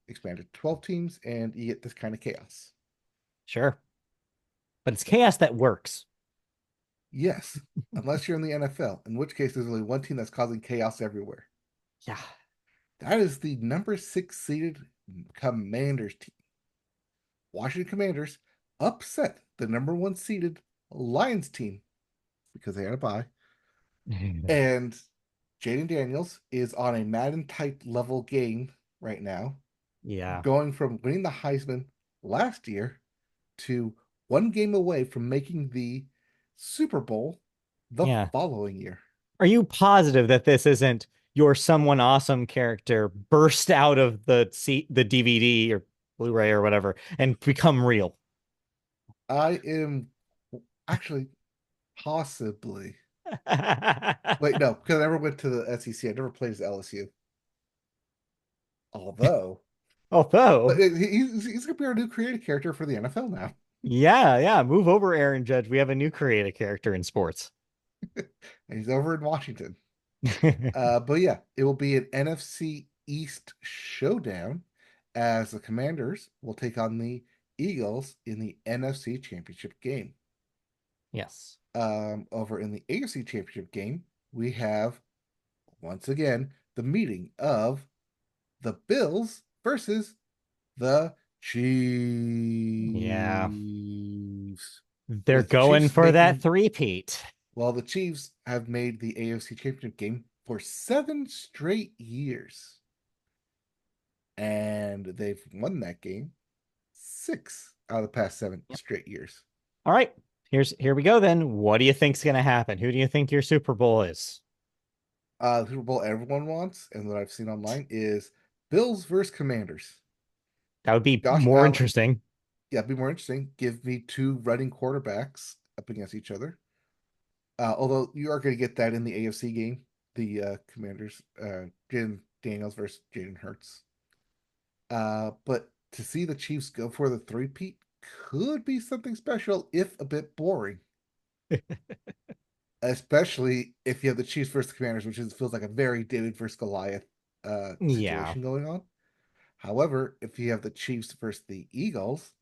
expanded 12 teams, and you get this kind of chaos. Sure. But it's chaos that works. Yes, unless you're in the NFL, in which case there's only one team that's causing chaos everywhere. Yeah. That is the number six seeded Commanders team. Washington Commanders upset the number one seeded Lions team because they had a bye. And Jaden Daniels is on a Madden type level game right now, Yeah. going from winning the Heisman last year to one game away from making the Super Bowl the Yeah. following year. Are you positive that this isn't your someone awesome character burst out of the DVD or Blu-ray or whatever and become real? I am actually possibly. Wait, no, because I never went to the SEC. I never played as LSU. Although, but Although, he's going to be our new creative character for the NFL now. yeah, yeah, move over, Aaron Judge. We have a new creative character in sports. And he's over in Washington. But yeah, it will be an NFC East showdown as the Commanders will take on the Eagles in the NFC Championship game. Yes. Over in the AFC Championship game, we have once again the meeting of the Bills versus the Yeah. Chiefs. They're With the going Chiefs for that making, three-peat. well, the Chiefs have made the AFC Championship game for 7 straight years. And they've won that game six out of the past seven Yep. straight years. All right. Here we go then. What do you think's gonna happen? Who do you think your Super Bowl is? The Super Bowl everyone wants, and what I've seen online is Bills versus Commanders. That would be Josh more Allen, interesting. yeah, it'd be more interesting. Give me two running quarterbacks up against each other. Although you are going to get that in the AFC game, the Commanders, Jaden Daniels versus Jaden Hurts. But to see the Chiefs go for the three-peat could be something special, if a bit boring, especially if you have the Chiefs versus the Commanders, feels like a very David versus Goliath Yeah. situation going on. However, if you have the Chiefs versus the Eagles,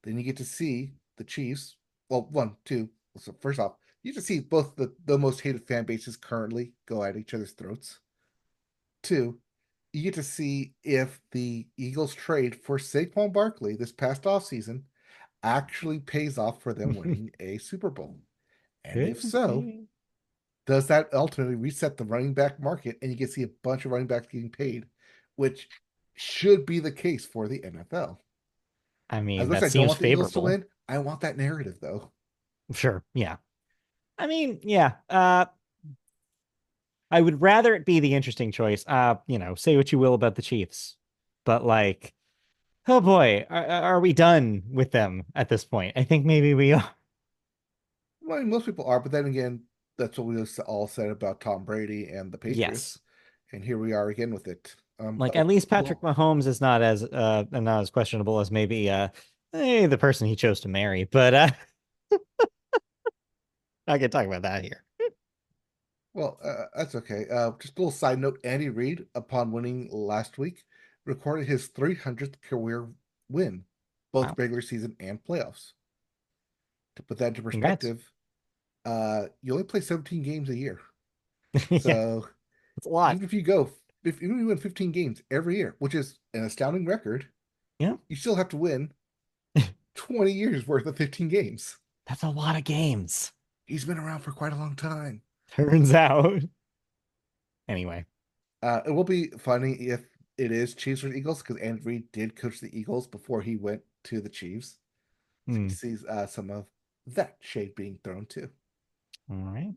then you get to see the Chiefs. Well, one, two. So first off, you just see both the most hated fan bases currently go at each other's throats. Two, you get to see if the Eagles trade for Saquon Barkley this past offseason actually pays off for them winning a Super Bowl. And if Could so, be. does that ultimately reset the running back market and you can see a bunch of running backs getting paid, which should be the case for the NFL. I As mean, much as that I don't seems want the Eagles to favorable. win, I want that narrative though. Sure. Yeah. I mean, yeah. I would rather it be the interesting choice. Say what you will about the Chiefs, but like, oh boy, are we done with them at this point? I think maybe we are. Well, most people are, but then again, that's what we all said about Tom Brady and the Yes. Patriots, and here we are again with it. Like But at least Patrick well, Mahomes is not as questionable as maybe the person he chose to marry. But I can talk about that here. that's okay. Just a little side note: Andy Reid, upon winning last week, recorded his 300th career win, both Wow. regular season and playoffs. To put that into Congrats. perspective, you only play 17 games a year, Yeah, so it's a lot. even if you go, if even if you win 15 games every year, which is an astounding record, Yeah. you still have to win 20 years worth of 15 games. That's a lot of games. He's been around for quite a long time. Turns out. Anyway. It will be funny if it is Chiefs or Eagles because Andy Reid did coach the Eagles before he went to the Chiefs. So he Hmm. sees some of that shade being thrown too. All right.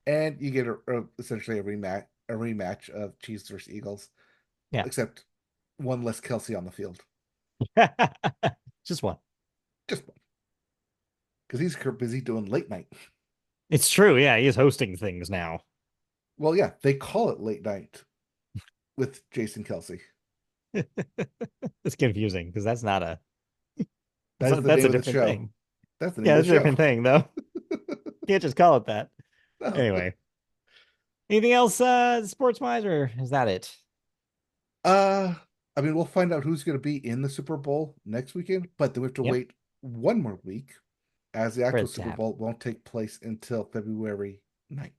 And you get essentially a rematch of Chiefs versus Eagles, Yeah. except one less Kelsey on the field. Just one. Just because he's busy doing late night. It's true. Yeah, he is hosting things now. Well, yeah, they call it late night with Jason Kelsey. It's confusing because That is the that's name a of the different show. thing. That's the name Yeah, of the that's a show. different thing though. Can't just call it that. No. Anyway, anything else sports wise, or is that it? Uh, I mean, we'll find out who's going to be in the Super Bowl next weekend, but then we have to Yep, wait one more week as the for actual it to Super happen. Bowl won't take place until February 9th.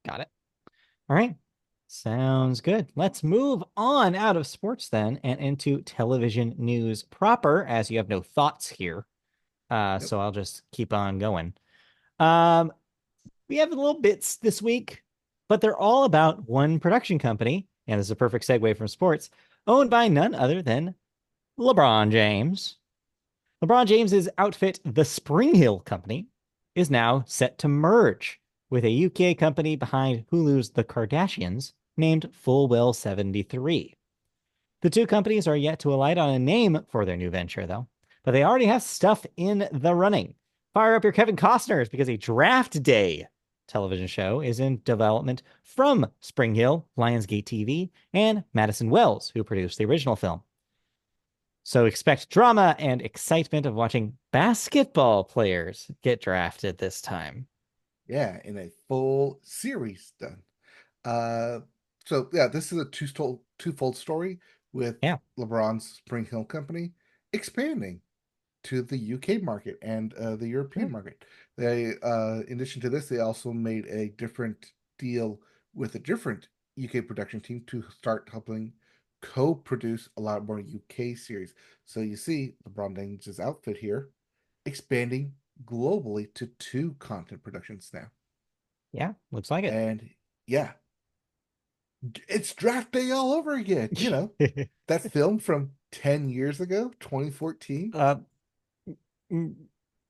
Got it. All right. Sounds good. Let's move on out of sports then and into television news proper, as you have no thoughts here. Yep. So I'll just keep on going. Um, we have little bits this week, but they're all about one production company, and this is a perfect segue from sports, owned by none other than LeBron James. LeBron James's outfit, the SpringHill Company, is now set to merge with a UK company behind Hulu's The Kardashians named Fullwell 73. The two companies are yet to alight on a name for their new venture, though, but they already have stuff in the running. Fire up your Kevin Costners because a Draft Day television show is in development from Spring Hill, Lionsgate TV, and Madison Wells, who produced the original film. So expect drama and excitement of watching basketball players get drafted this time. Yeah, in a full series done. Uh, so yeah, this is a twofold story with Yeah. LeBron's Spring Hill Company expanding to the UK market and the European Sure. market. They, in addition to this, they also made a different deal with a different UK production team to start helping co-produce a lot more UK series. So you see LeBron James' outfit here expanding globally to two content productions now. Yeah, looks like And yeah, it's draft day all over again. it. That film from 10 years ago, 2014. uh,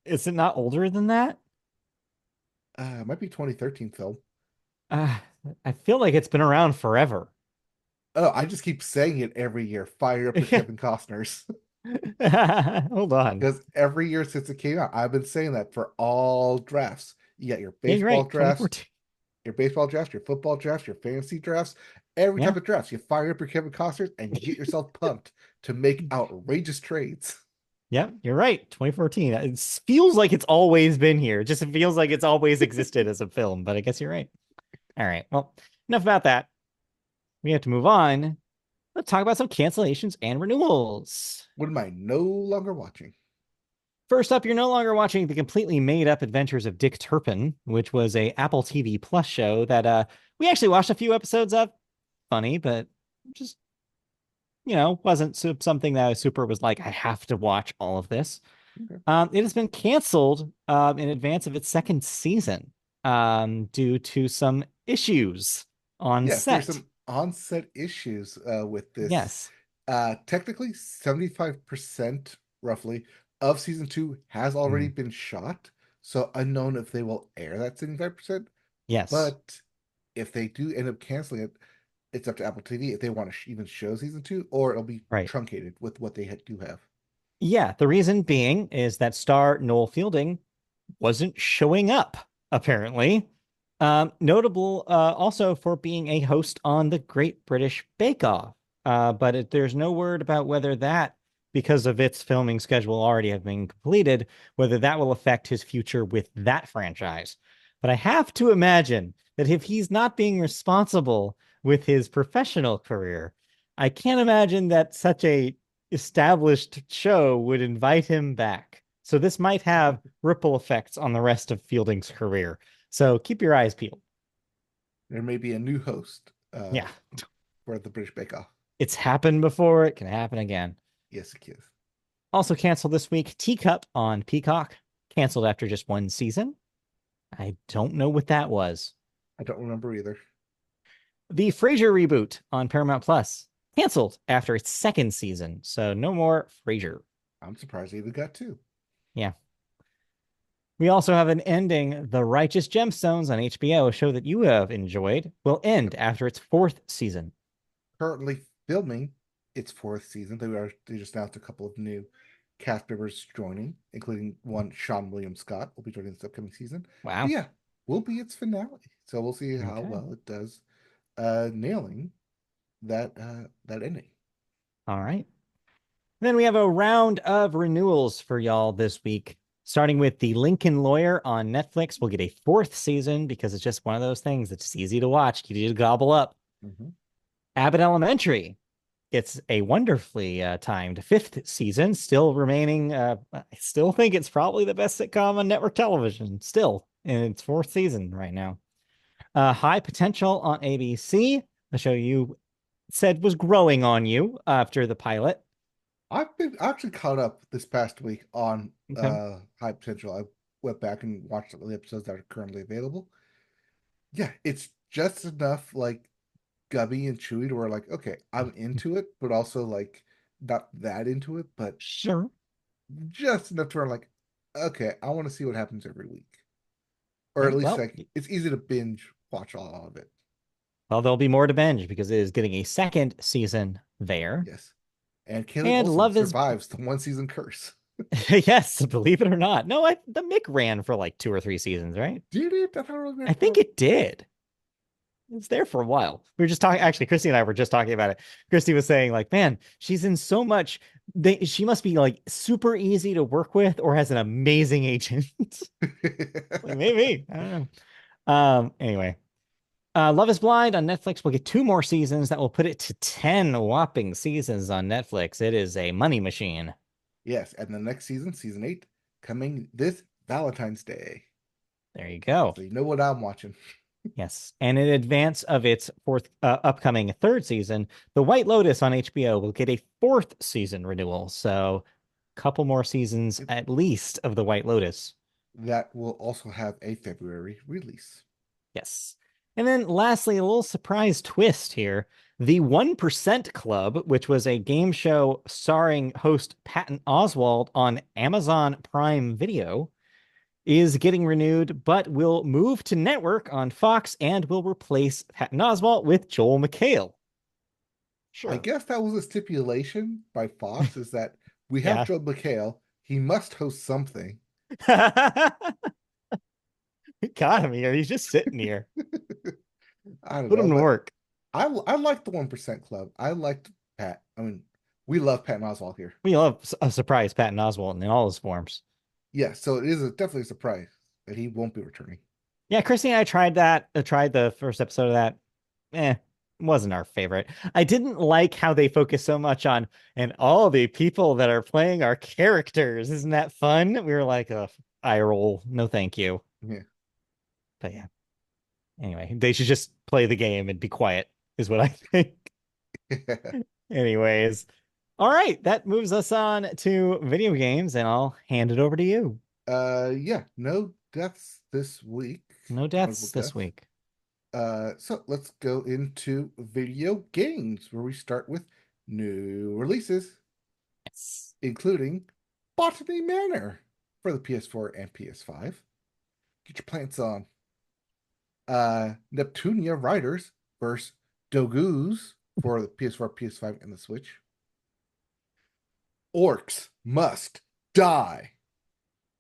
is it not older than that? It might be 2013 film. Uh, I feel like it's been around forever. Oh, I just keep saying it every year. Fire up your Kevin Costners. Hold on. Because every year since it came out, I've been saying that for all drafts. You got Yeah, you're right. 2014. your baseball drafts, your football drafts, your fantasy drafts, every Yeah. type of drafts. You fire up your Kevin Costners and you get yourself pumped to make outrageous trades. Yeah, you're right. 2014. It feels like it's always been here. Just it feels like it's always existed as a film, but I guess you're right. All right. Well, enough about that. We have to move on. Let's talk about some cancellations and renewals. What am I no longer watching? First up, you're no longer watching the completely made up adventures of Dick Turpin, which was a Apple TV Plus show that we actually watched a few episodes of. funny, but just, wasn't something that I super was like, I have to watch all of this. Okay. It has been canceled in advance of its second season due to some issues on Yes, there's set. some onset issues with this. Yes. Technically, 75% roughly of season two has already Mm. been shot. So unknown if they will air that 75%. Yes. But if they do end up canceling it, it's up to Apple TV if they want to even show season two, or it'll be Right. truncated with what they do have. Yeah. The reason being is that star Noel Fielding wasn't showing up, apparently. Notable also for being a host on the Great British Bake Off. There's no word about whether that, because of its filming schedule already having completed, whether that will affect his future with that franchise. But I have to imagine that if he's not being responsible with his professional career, I can't imagine that such a established show would invite him back. So this might have ripple effects on the rest of Fielding's career. So keep your eyes peeled. There may be a new host Yeah, for the British Bake Off. it's happened before. It can happen again. Yes, it is. Also canceled this week, Teacup on Peacock. Canceled after just one season. I don't know what that was. I don't remember either. The Frasier reboot on Paramount Plus. Canceled after its second season. So no more Frasier. I'm surprised they even got two. Yeah. We also have an ending. The Righteous Gemstones on HBO, a show that you have enjoyed, will end after its fourth season. Currently filming its fourth season. They just announced a couple of new cast members joining, including one Sean William Scott will be joining this upcoming season. But Wow. yeah, will be its finale. So we'll see how Okay. well it does nailing that ending. All right. Then we have a round of renewals for y'all this week, starting with The Lincoln Lawyer on Netflix. We'll get a fourth season because it's just one of those things that's easy to watch. You need to gobble up. Mm-hmm. Abbott Elementary gets a wonderfully timed fifth season, still remaining. I still think it's probably the best sitcom on network television, still in its fourth season right now. High Potential on ABC, a show you said was growing on you after the pilot. I've been actually caught up this past week on Okay. High Potential. I went back and watched the episodes that are currently available. Yeah, it's just enough like gummy and chewy to where like, okay, I'm into it, but also like not that into it, but Sure. just enough to where I'm like, okay, I want to see what happens every week. Or at Okay. least like it's easy to binge watch all of it. Well, there'll be more to binge because it is getting a second season there. Yes. And Kaylee And Olsen Love is, survives the one season curse. yes, believe it or not. No, the Mick ran for like 2 or 3 seasons, right? Did it? I thought it was I meant think for it did. It's there for a while. We were just talking, actually, Christy and I were just talking about it. Christy was saying, like, man, she's in so much. She must be like super easy to work with or has an amazing agent. Like, maybe. I don't know. Anyway. Love is Blind on Netflix will get 2 more seasons. That will put it to 10 whopping seasons on Netflix. It is a money machine. Yes, and the next season, season 8, coming this Valentine's Day. There you go. So you know what I'm watching. Yes. And in advance of its fourth upcoming third season, The White Lotus on HBO will get a fourth season renewal. So a couple more seasons at least of The White Lotus. That will also have a February release. Yes. And then lastly, a little surprise twist here. The 1% Club, which was a game show starring host Patton Oswalt on Amazon Prime Video, is getting renewed, but will move to network on Fox and will replace Patton Oswalt with Joel McHale. I Sure. guess that was a stipulation by Fox is that we have Yeah. Joe McHale. He must host something. Got him here. He's just sitting here. I don't Put know, him to but work. I like the 1% Club. I liked Pat. I mean, we love Pat Oswalt here. We love a surprise Patton Oswalt in all his forms. Yeah, so it is definitely a surprise that he won't be returning. Yeah, Christy and I tried that. Tried the first episode of that. Wasn't our favorite. I didn't like how they focus so much on and all the people that are playing our characters. Isn't that fun? We were like, eye roll. No, thank you. Yeah. But yeah. Anyway, they should just play the game and be quiet. is what I think. Anyways, all right, that moves us on to video games, and I'll hand it over to you. Yeah, no deaths this week. No Notable deaths this deaths. week. So let's go into video games where we start with new releases, Yes. including Botany Manor for the PS4 and PS5. Get your plants on. Neptunia Riders versus Dogoos for the PS4, PS5, and the Switch. Orcs Must Die.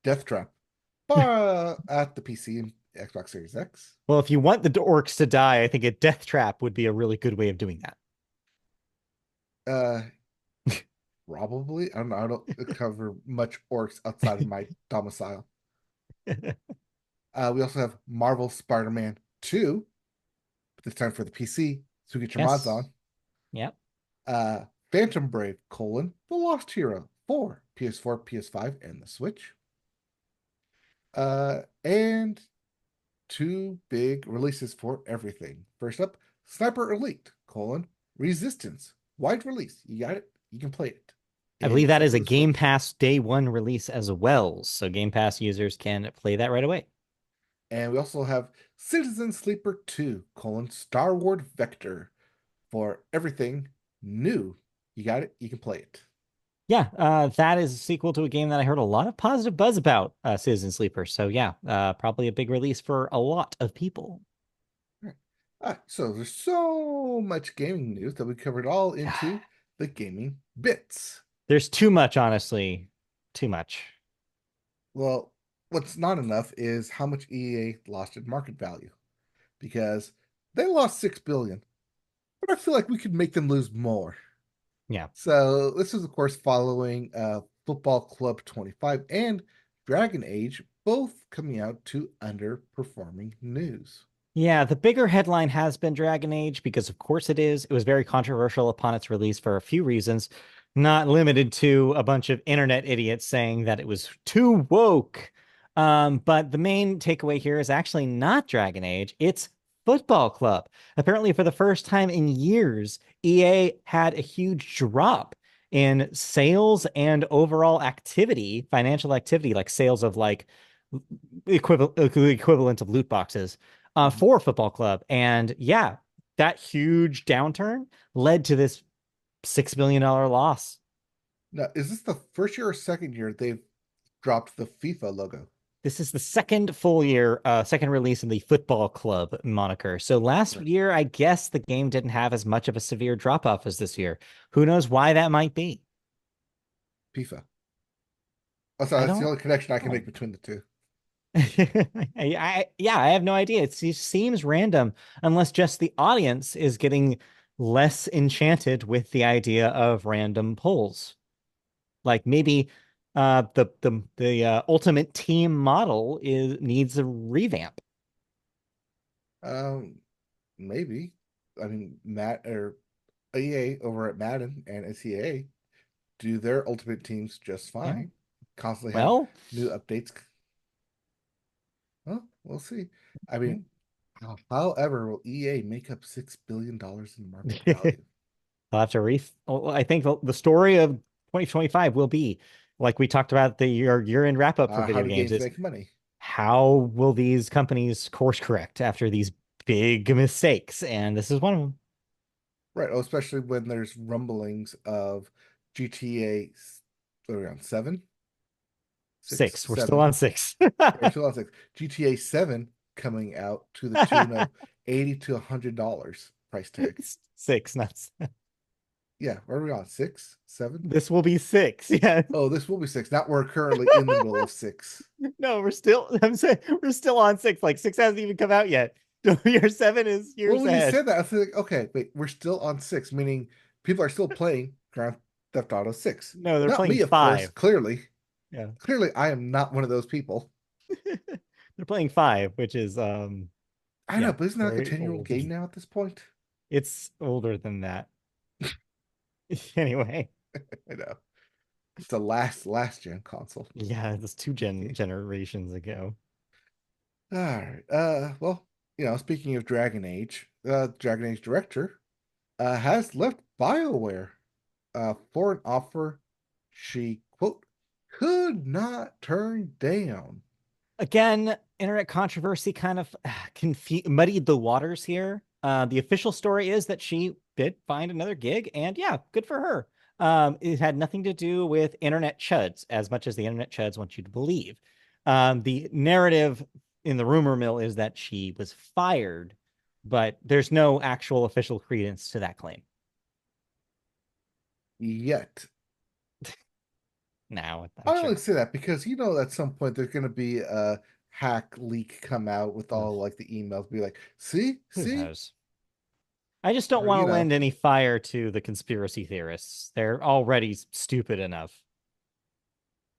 Death Trap at the PC and Xbox Series X. Well, if you want the orcs to die, I think a death trap would be a really good way of doing Uh, Probably. I don't know. I don't cover much orcs outside of my domicile. that. We also have Marvel Spider-Man 2, but this time for the PC. So get your mods Yes. on. Yep. Uh, Phantom Brave, The Lost Hero for PS4, PS5, and the Switch. And two big releases for everything. First up, Sniper Elite, Resistance. Wide release. You got it. You can play it. I And believe it's that coming is to a the Game Switch. Pass day one release as well. So Game Pass users can play that right away. And we also have Citizen Sleeper 2, Star Wars Vector for everything new. You got it. You can play it. Yeah, that is a sequel to a game that I heard a lot of positive buzz about, Citizen Sleeper. So yeah, probably a big release for a lot of people. All right. All right. So there's so much gaming news that we covered all Yeah. into the gaming bits. There's too much, honestly. Too much. Well, what's not enough is how much EA lost in market value because they lost 6 billion, but I feel like we could make them lose more. Yeah. So this is, of course, following Football Club 25 and Dragon Age, both coming out to underperforming news. Yeah, the bigger headline has been Dragon Age because, of course, it is. It was very controversial upon its release for a few reasons, not limited to a bunch of internet idiots saying that it was too woke. But the main takeaway here is actually not Dragon Age, it's Football Club. Apparently, for the first time in years, EA had a huge drop in sales and overall activity, financial activity, like sales of like equivalent of loot boxes Mhm. for Football Club. And yeah, that huge downturn led to this $6 billion loss. Now, is this the first year or second year they've dropped the FIFA logo? This is the second full year, second release in the Football Club moniker. So last Right. year, I guess the game didn't have as much of a severe drop off as this year. Who knows why that might be? FIFA. Oh, sorry, I that's the don't only connection I can know. make between the two. Yeah, I have no idea. It seems random unless just the audience is getting less enchanted with the idea of random polls. Like maybe the ultimate team model is needs a revamp. Um, Maybe. I mean, Matt or EA over at Madden and NCAA do their ultimate teams just Yeah. fine. Constantly have Well, new updates. Well, we'll see. I yeah. mean, however, will EA make up $6 billion in market value? I'll have to well, I think the story of 2025 will be like we talked about the year-end wrap up for How video do games games is make money? how will these companies course correct after these big mistakes? And this is one of them. Right. Oh, especially when there's rumblings of GTA, what are we on, seven, six, Six. We're still seven. on six. Yeah, we're still on six. GTA 7 coming out to the tune of 80 to $100 price tag. Six, not Yeah, where are we on? Six, seven? this will be six. Yeah. Oh, this will be six. Not we're currently in the middle of six. No, I'm saying we're still on six. Like six hasn't even come out yet. Year seven is Well, years when you ahead. said that, I was like, okay, wait, we're still on six, meaning people are still playing Grand Theft Auto 6. No, they're Not playing me, of course, five. clearly. Yeah. Clearly, I am not one of those people. They're playing five, which is I know, yeah, but isn't that like a very 10-year-old old. game now at this point? It's older than that. Anyway, I know. It's a last gen console. yeah, it's generations ago. All right. Well, speaking of Dragon Age, Dragon Age director has left BioWare for an offer she, quote, could not turn down. Again, internet controversy kind of muddied the waters here. The official story is that she did find another gig, and yeah, good for her. It had nothing to do with internet chuds as much as the internet chuds want you to believe. The narrative in the rumor mill is that she was fired, but there's no actual official credence to that claim. Yet. Now, I'm I only sure. say that because at some point there's going to be a hack leak come out with Ugh, all like the emails, be like, see, who see, knows? I just don't or want to lend any fire to the conspiracy theorists. They're already stupid enough.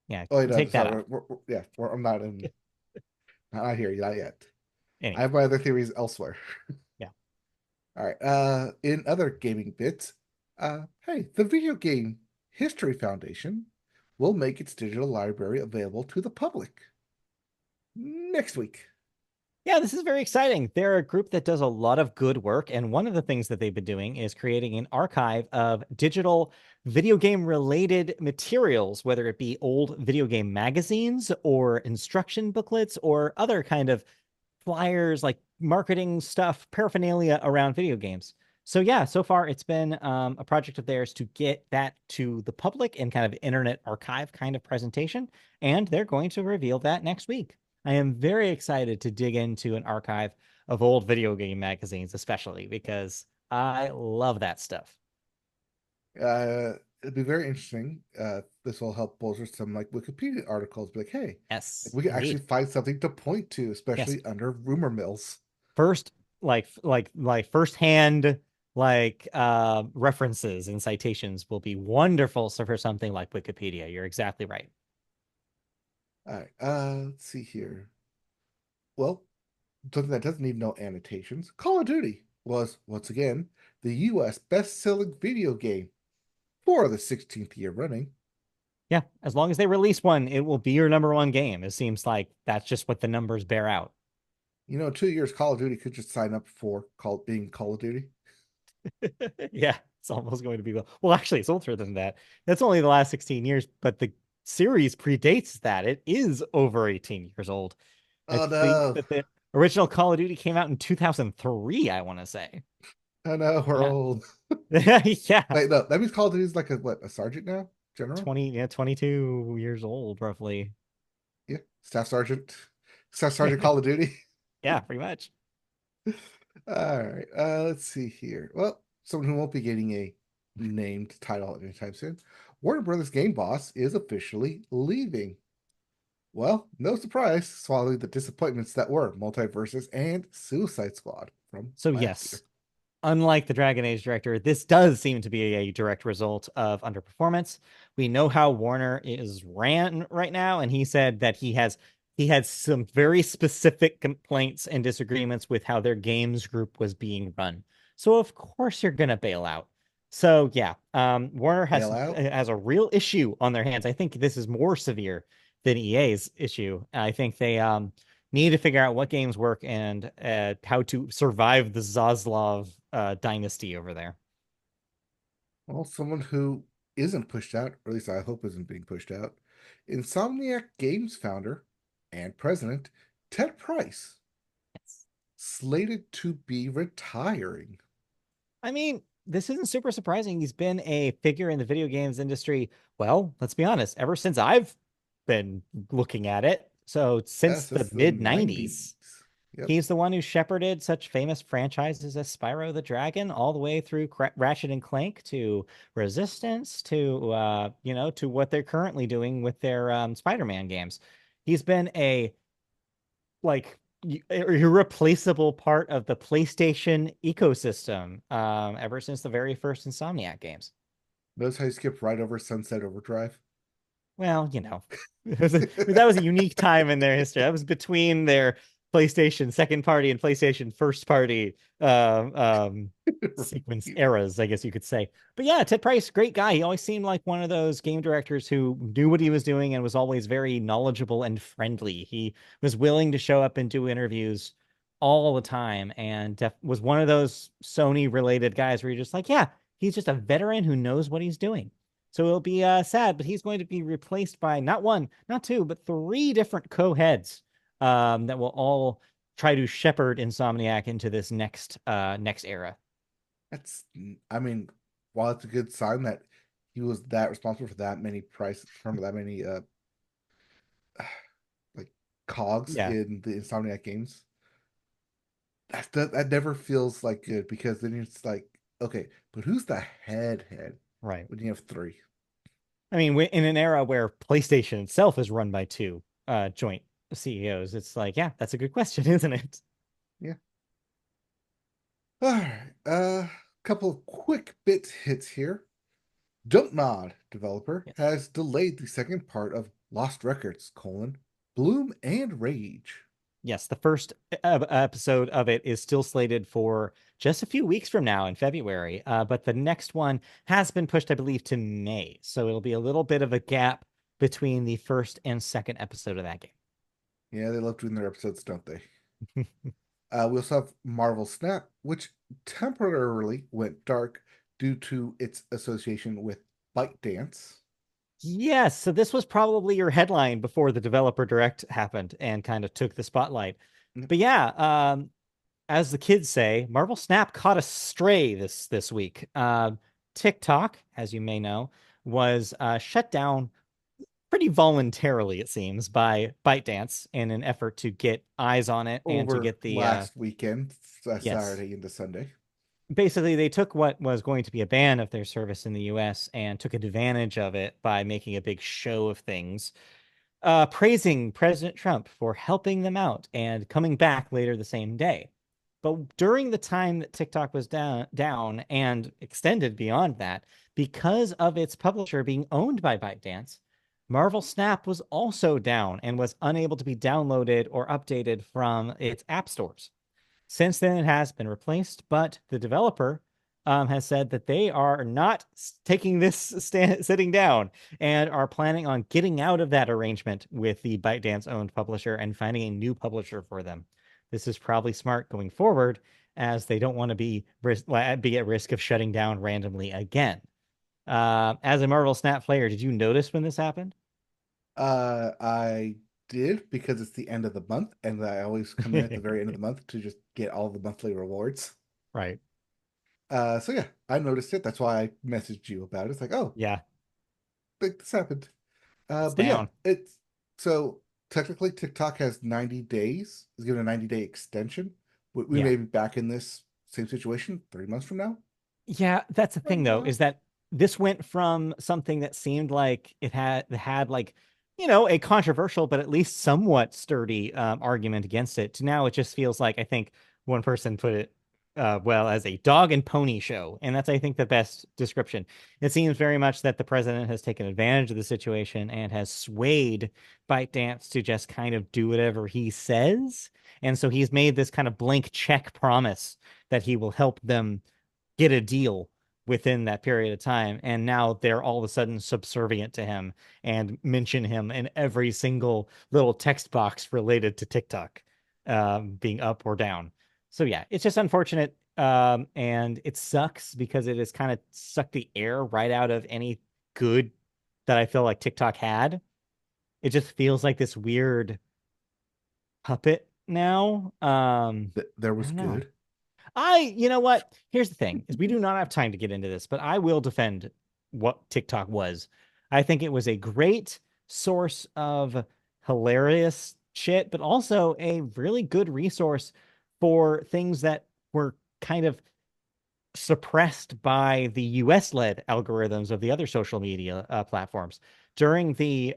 Yeah, oh, no, take that sorry, off. I'm not in, not here, not yet. I Anyway, have my other theories elsewhere. yeah. All right. In other gaming bits, hey, the Video Game History Foundation will make its digital library available to the public next week. Yeah, this is very exciting. They're a group that does a lot of good work. And one of the things that they've been doing is creating an archive of digital video game related materials, whether it be old video game magazines or instruction booklets or other kind of flyers, like marketing stuff, paraphernalia around video games. So yeah, so far it's been a project of theirs to get that to the public in kind of internet archive kind of presentation, and they're going to reveal that next week. I am very excited to dig into an archive of old video game magazines, especially because I love that stuff. It'd be very interesting. This will help bolster some like Wikipedia articles. Be like, hey, Yes, we can actually indeed. find something to point to, Yes, especially under rumor mills. first like firsthand references and citations will be wonderful for something like Wikipedia. You're exactly right. All right. Let's see here. Well, something that doesn't need no annotations. Call of Duty was once again the U.S. best-selling video game for the 16th year running. Yeah, as long as they release one, it will be your number one game. It seems like that's just what the numbers bear out. 2 years Call of Duty could just sign up for being Call of Duty. Yeah, it's almost going to be well, actually, it's older than that. That's only the last 16 years, but the series predates that. It is over 18 years old. I Oh think no. that the original Call of Duty came out in 2003, I want to say. Oh no, we're Yeah. old. Yeah. Wait, no, that means Call of Duty is like a sergeant now? General? 20, yeah, 22 years old, roughly. Yeah. Staff Sergeant. Staff Yeah. Sergeant Call of Duty. Yeah, pretty much. All right. Let's see here. Well, someone who won't be getting a named title anytime soon. Warner Brothers game boss is officially leaving. Well, no surprise, swallowing the disappointments that were Multiverses and Suicide Squad from So, last year. yes, unlike the Dragon Age director, this does seem to be a direct result of underperformance. We know how Warner is ran right now, and he said that he had some very specific complaints and disagreements with how their games group was being run. So of course you're gonna bail out. So yeah, Warner Bailout. has a real issue on their hands. I think this is more severe than EA's issue. I think they need to figure out what games work and how to survive the Zaslav dynasty over there. Well, someone who isn't pushed out, or at least I hope isn't being pushed out, Insomniac Games founder and president Ted Price, Yes. slated to be retiring. I mean, this isn't super surprising. He's been a figure in the video games industry. Well, let's be honest, ever since I've been looking at it. So since Yes, the it's the mid 90s. 90s, Yep. he's the one who shepherded such famous franchises as Spyro the Dragon all the way through Ratchet and Clank to Resistance to to what they're currently doing with their Spider-Man games. He's been a like irreplaceable part of the PlayStation ecosystem ever since the very first Insomniac games. Notice how you skipped right over Sunset Overdrive? Well, that was a unique time in their history. That was between their PlayStation second party and PlayStation first party sequence eras, I guess you could say. But yeah, Ted Price, great guy. He always seemed like one of those game directors who knew what he was doing and was always very knowledgeable and friendly. He was willing to show up and do interviews all the time, and was one of those Sony related guys where you're just like, yeah, he's just a veteran who knows what he's doing. So it'll be sad, but he's going to be replaced by not one, not two, but three different co-heads that will all try to shepherd Insomniac into this next era. That's, I mean, while it's a good sign that he was that responsible for that many price from that many like cogs Yeah, in the Insomniac games, that never feels like good because then it's like, okay, but who's the head right. when you have three? I mean, in an era where PlayStation itself is run by two joint CEOs, it's like, yeah, that's a good question, isn't it? Yeah. All right. Couple of quick bit hits here. Don't Nod developer Yes. has delayed the second part of Lost Records, Bloom and Rage. Yes, the first episode of it is still slated for just a few weeks from now in February, but the next one has been pushed, I believe, to May. So it'll be a little bit of a gap between the first and second episode of that Yeah, they love doing their episodes, don't they? game. We also have Marvel Snap, which temporarily went dark due to its association with ByteDance. Yes, so this was probably your headline before the developer direct happened and kind of took the spotlight. Yep. But yeah, as the kids say, Marvel Snap caught a stray this week. TikTok, as you may know, was shut down pretty voluntarily, it seems, by ByteDance in an effort to get eyes on it and to Over get the last weekend, yes. Saturday into Sunday. Basically, they took what was going to be a ban of their service in the US and took advantage of it by making a big show of things, praising President Trump for helping them out and coming back later the same day. But during the time that TikTok was down and extended beyond that, because of its publisher being owned by ByteDance, Marvel Snap was also down and was unable to be downloaded or updated from its app stores. Since then, it has been replaced, but the developer has said that they are not taking this sitting down and are planning on getting out of that arrangement with the ByteDance owned publisher and finding a new publisher for them. This is probably smart going forward, as they don't want to be at risk of shutting down randomly again. As a Marvel Snap player, did you notice when this happened? I did because it's the end of the month, and I always come in at the very end of the month to just get all the monthly rewards. Right. So yeah, I noticed it. That's why I messaged you about it. It's like, oh, Yeah, like this happened. it's But yeah, down. it's so technically TikTok has 90 days, is given a 90-day extension. We Yeah. may be back in this same situation 3 months from now. Yeah, that's the I thing don't though, know. is that this went from something that seemed like it had like, a controversial but at least somewhat sturdy argument against it to now it just feels like I think one person put it well as a dog and pony show, and that's I think the best description. It seems very much that the president has taken advantage of the situation and has swayed ByteDance to just kind of do whatever he says, and so he's made this kind of blank check promise that he will help them get a deal within that period of time. And now they're all of a sudden subservient to him and mention him in every single little text box related to TikTok being up or down. So yeah, it's just unfortunate. And it sucks because it has kind of sucked the air right out of any good that I feel like TikTok had. It just feels like this weird puppet now. There I was don't know. good. You know what? Here's the thing, is we do not have time to get into this, but I will defend what TikTok was. I think it was a great source of hilarious shit, but also a really good resource for things that were kind of suppressed by the US led algorithms of the other social media platforms during the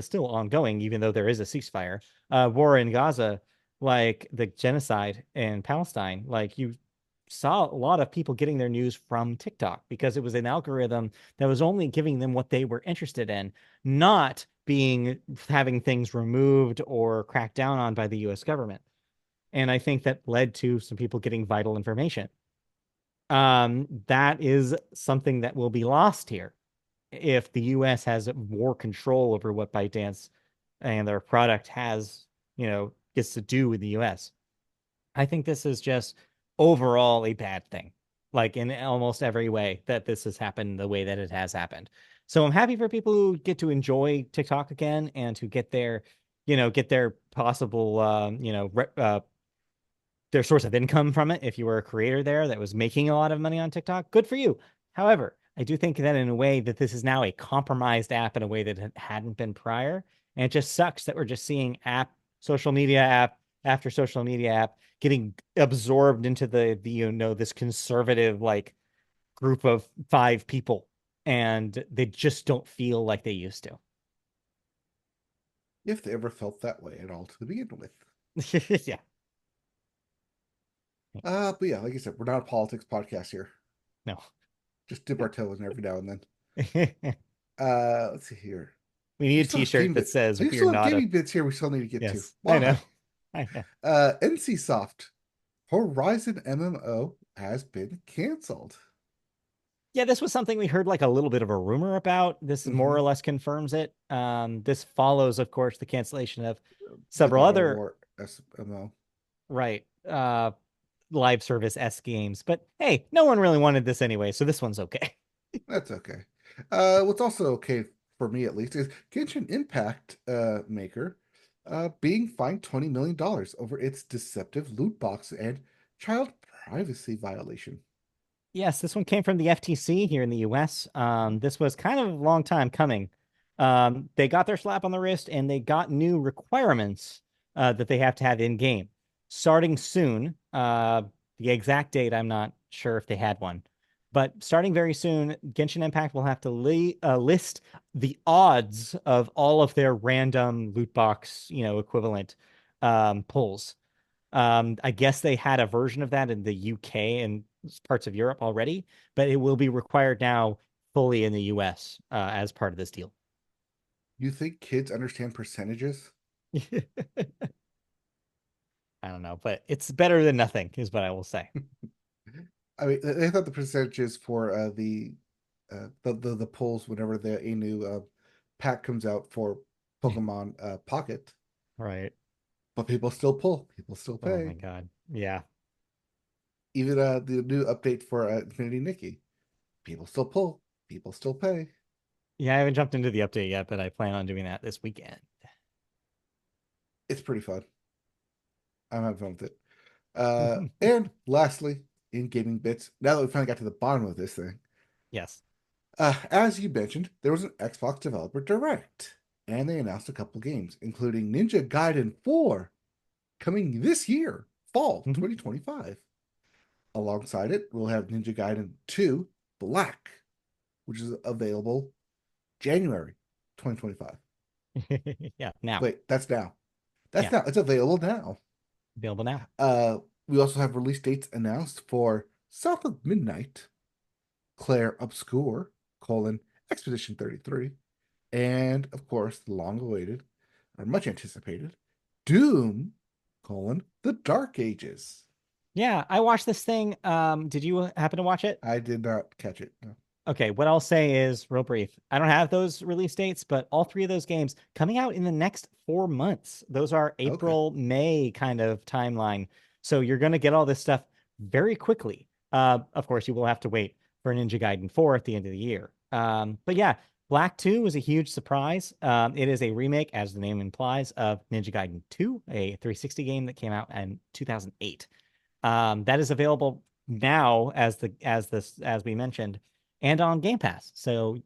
still ongoing, even though there is a ceasefire, war in Gaza, like the genocide in Palestine. Like you saw a lot of people getting their news from TikTok because it was an algorithm that was only giving them what they were interested in, not being having things removed or cracked down on by the US government. And I think that led to some people getting vital information. That is something that will be lost here if the US has more control over what ByteDance and their product gets to do in the US. I think this is just overall a bad thing, like in almost every way that this has happened the way that it has happened. So I'm happy for people who get to enjoy TikTok again and to get their, get their possible, their source of income from it. If you were a creator there that was making a lot of money on TikTok, good for you. However, I do think that in a way that this is now a compromised app in a way that it hadn't been prior. And it just sucks that we're just seeing social media app after social media app getting absorbed into this conservative like group of five people. And they just don't feel like they used If they ever felt that way at all to begin with. to. Yeah. But yeah, like I said, we're not a politics podcast here. No. Just dip our toes in every now and then. We Let's see here. need We a still have t-shirt game that bit. says We we're still have not a gaming bits here we still need to get to. yes. I know. Why? I know. NC Soft Horizon MMO has been canceled. Yeah, this was something we heard like a little bit of a rumor about. This more Mm-hmm. or less confirms it. This follows, of course, the cancellation of The several God of other War SMO. right live service S games. But hey, no one really wanted this anyway, so this one's okay. That's okay. What's also okay for me at least is Genshin Impact maker being fined $20 million over its deceptive loot box and child privacy violation. Yes, this one came from the FTC here in the US. This was kind of a long time coming. They got their slap on the wrist and they got new requirements that they have to have in game starting soon. The exact date, I'm not sure if they had one, but starting very soon, Genshin Impact will have to list the odds of all of their random loot box, equivalent pulls. I guess they had a version of that in the UK and parts of Europe already, but it will be required now fully in the US as part of this deal. You think kids understand percentages? I don't know, but it's better than nothing, is what I will say. I mean, they thought the percentages for the pulls whenever a new pack comes out for Pokemon Pocket, Right. but people still pull, people still Oh my pay. God. Yeah. Even the new update for Infinity Nikki, people still pull, people still pay. Yeah, I haven't jumped into the update yet, but I plan on doing that this weekend. It's pretty fun. I'm having fun with it. And lastly, in gaming bits, now that we finally got to the bottom of this thing, Yes. as you mentioned, there was an Xbox Developer Direct, and they announced a couple games, including Ninja Gaiden 4 coming this year, fall Mhm. 2025. Alongside it, we'll have Ninja Gaiden 2 Black, which is available January 2025. Yeah, now. Wait, that's now. That's Yeah, now. It's available now. available now. Uh, we also have release dates announced for South of Midnight, Claire Obscure, Expedition 33, and of course, the long-awaited or much anticipated Doom, The Dark Ages. Yeah, I watched this thing. Did you happen to watch it? I did not catch it. No. Okay, what I'll say is real brief. I don't have those release dates, but all three of those games coming out in the next 4 months. Those are Okay. April, May kind of timeline. So you're going to get all this stuff very quickly. Of course, you will have to wait for Ninja Gaiden 4 at the end of the year. But yeah, Black 2 was a huge surprise. It is a remake, as the name implies, of Ninja Gaiden 2, a 360 game that came out in 2008. That is available now as we mentioned and on Game Pass. So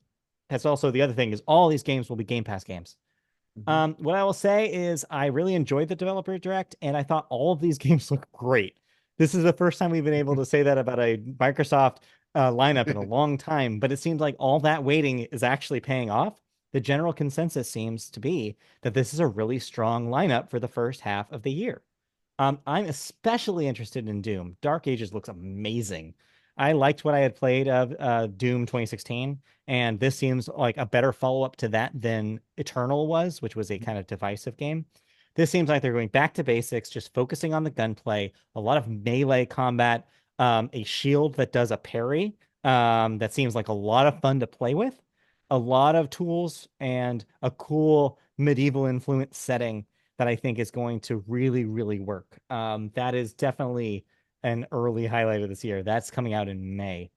that's also the other thing is all these games will be Game Pass games. Mm-hmm. What I will say is I really enjoyed the developer direct, and I thought all of these games look great. This is the first time we've been able to say that about a Microsoft lineup in a long time, but it seems like all that waiting is actually paying off. The general consensus seems to be that this is a really strong lineup for the first half of the year. I'm especially interested in Doom. Dark Ages looks amazing. I liked what I had played of Doom 2016, and this seems like a better follow-up to that than Eternal was, which was a kind of divisive game. This seems like they're going back to basics, just focusing on the gunplay, a lot of melee combat, a shield that does a parry, that seems like a lot of fun to play with, a lot of tools, and a cool medieval influence setting that I think is going to really, really work. That is definitely an early highlight of this year. That's coming out in May.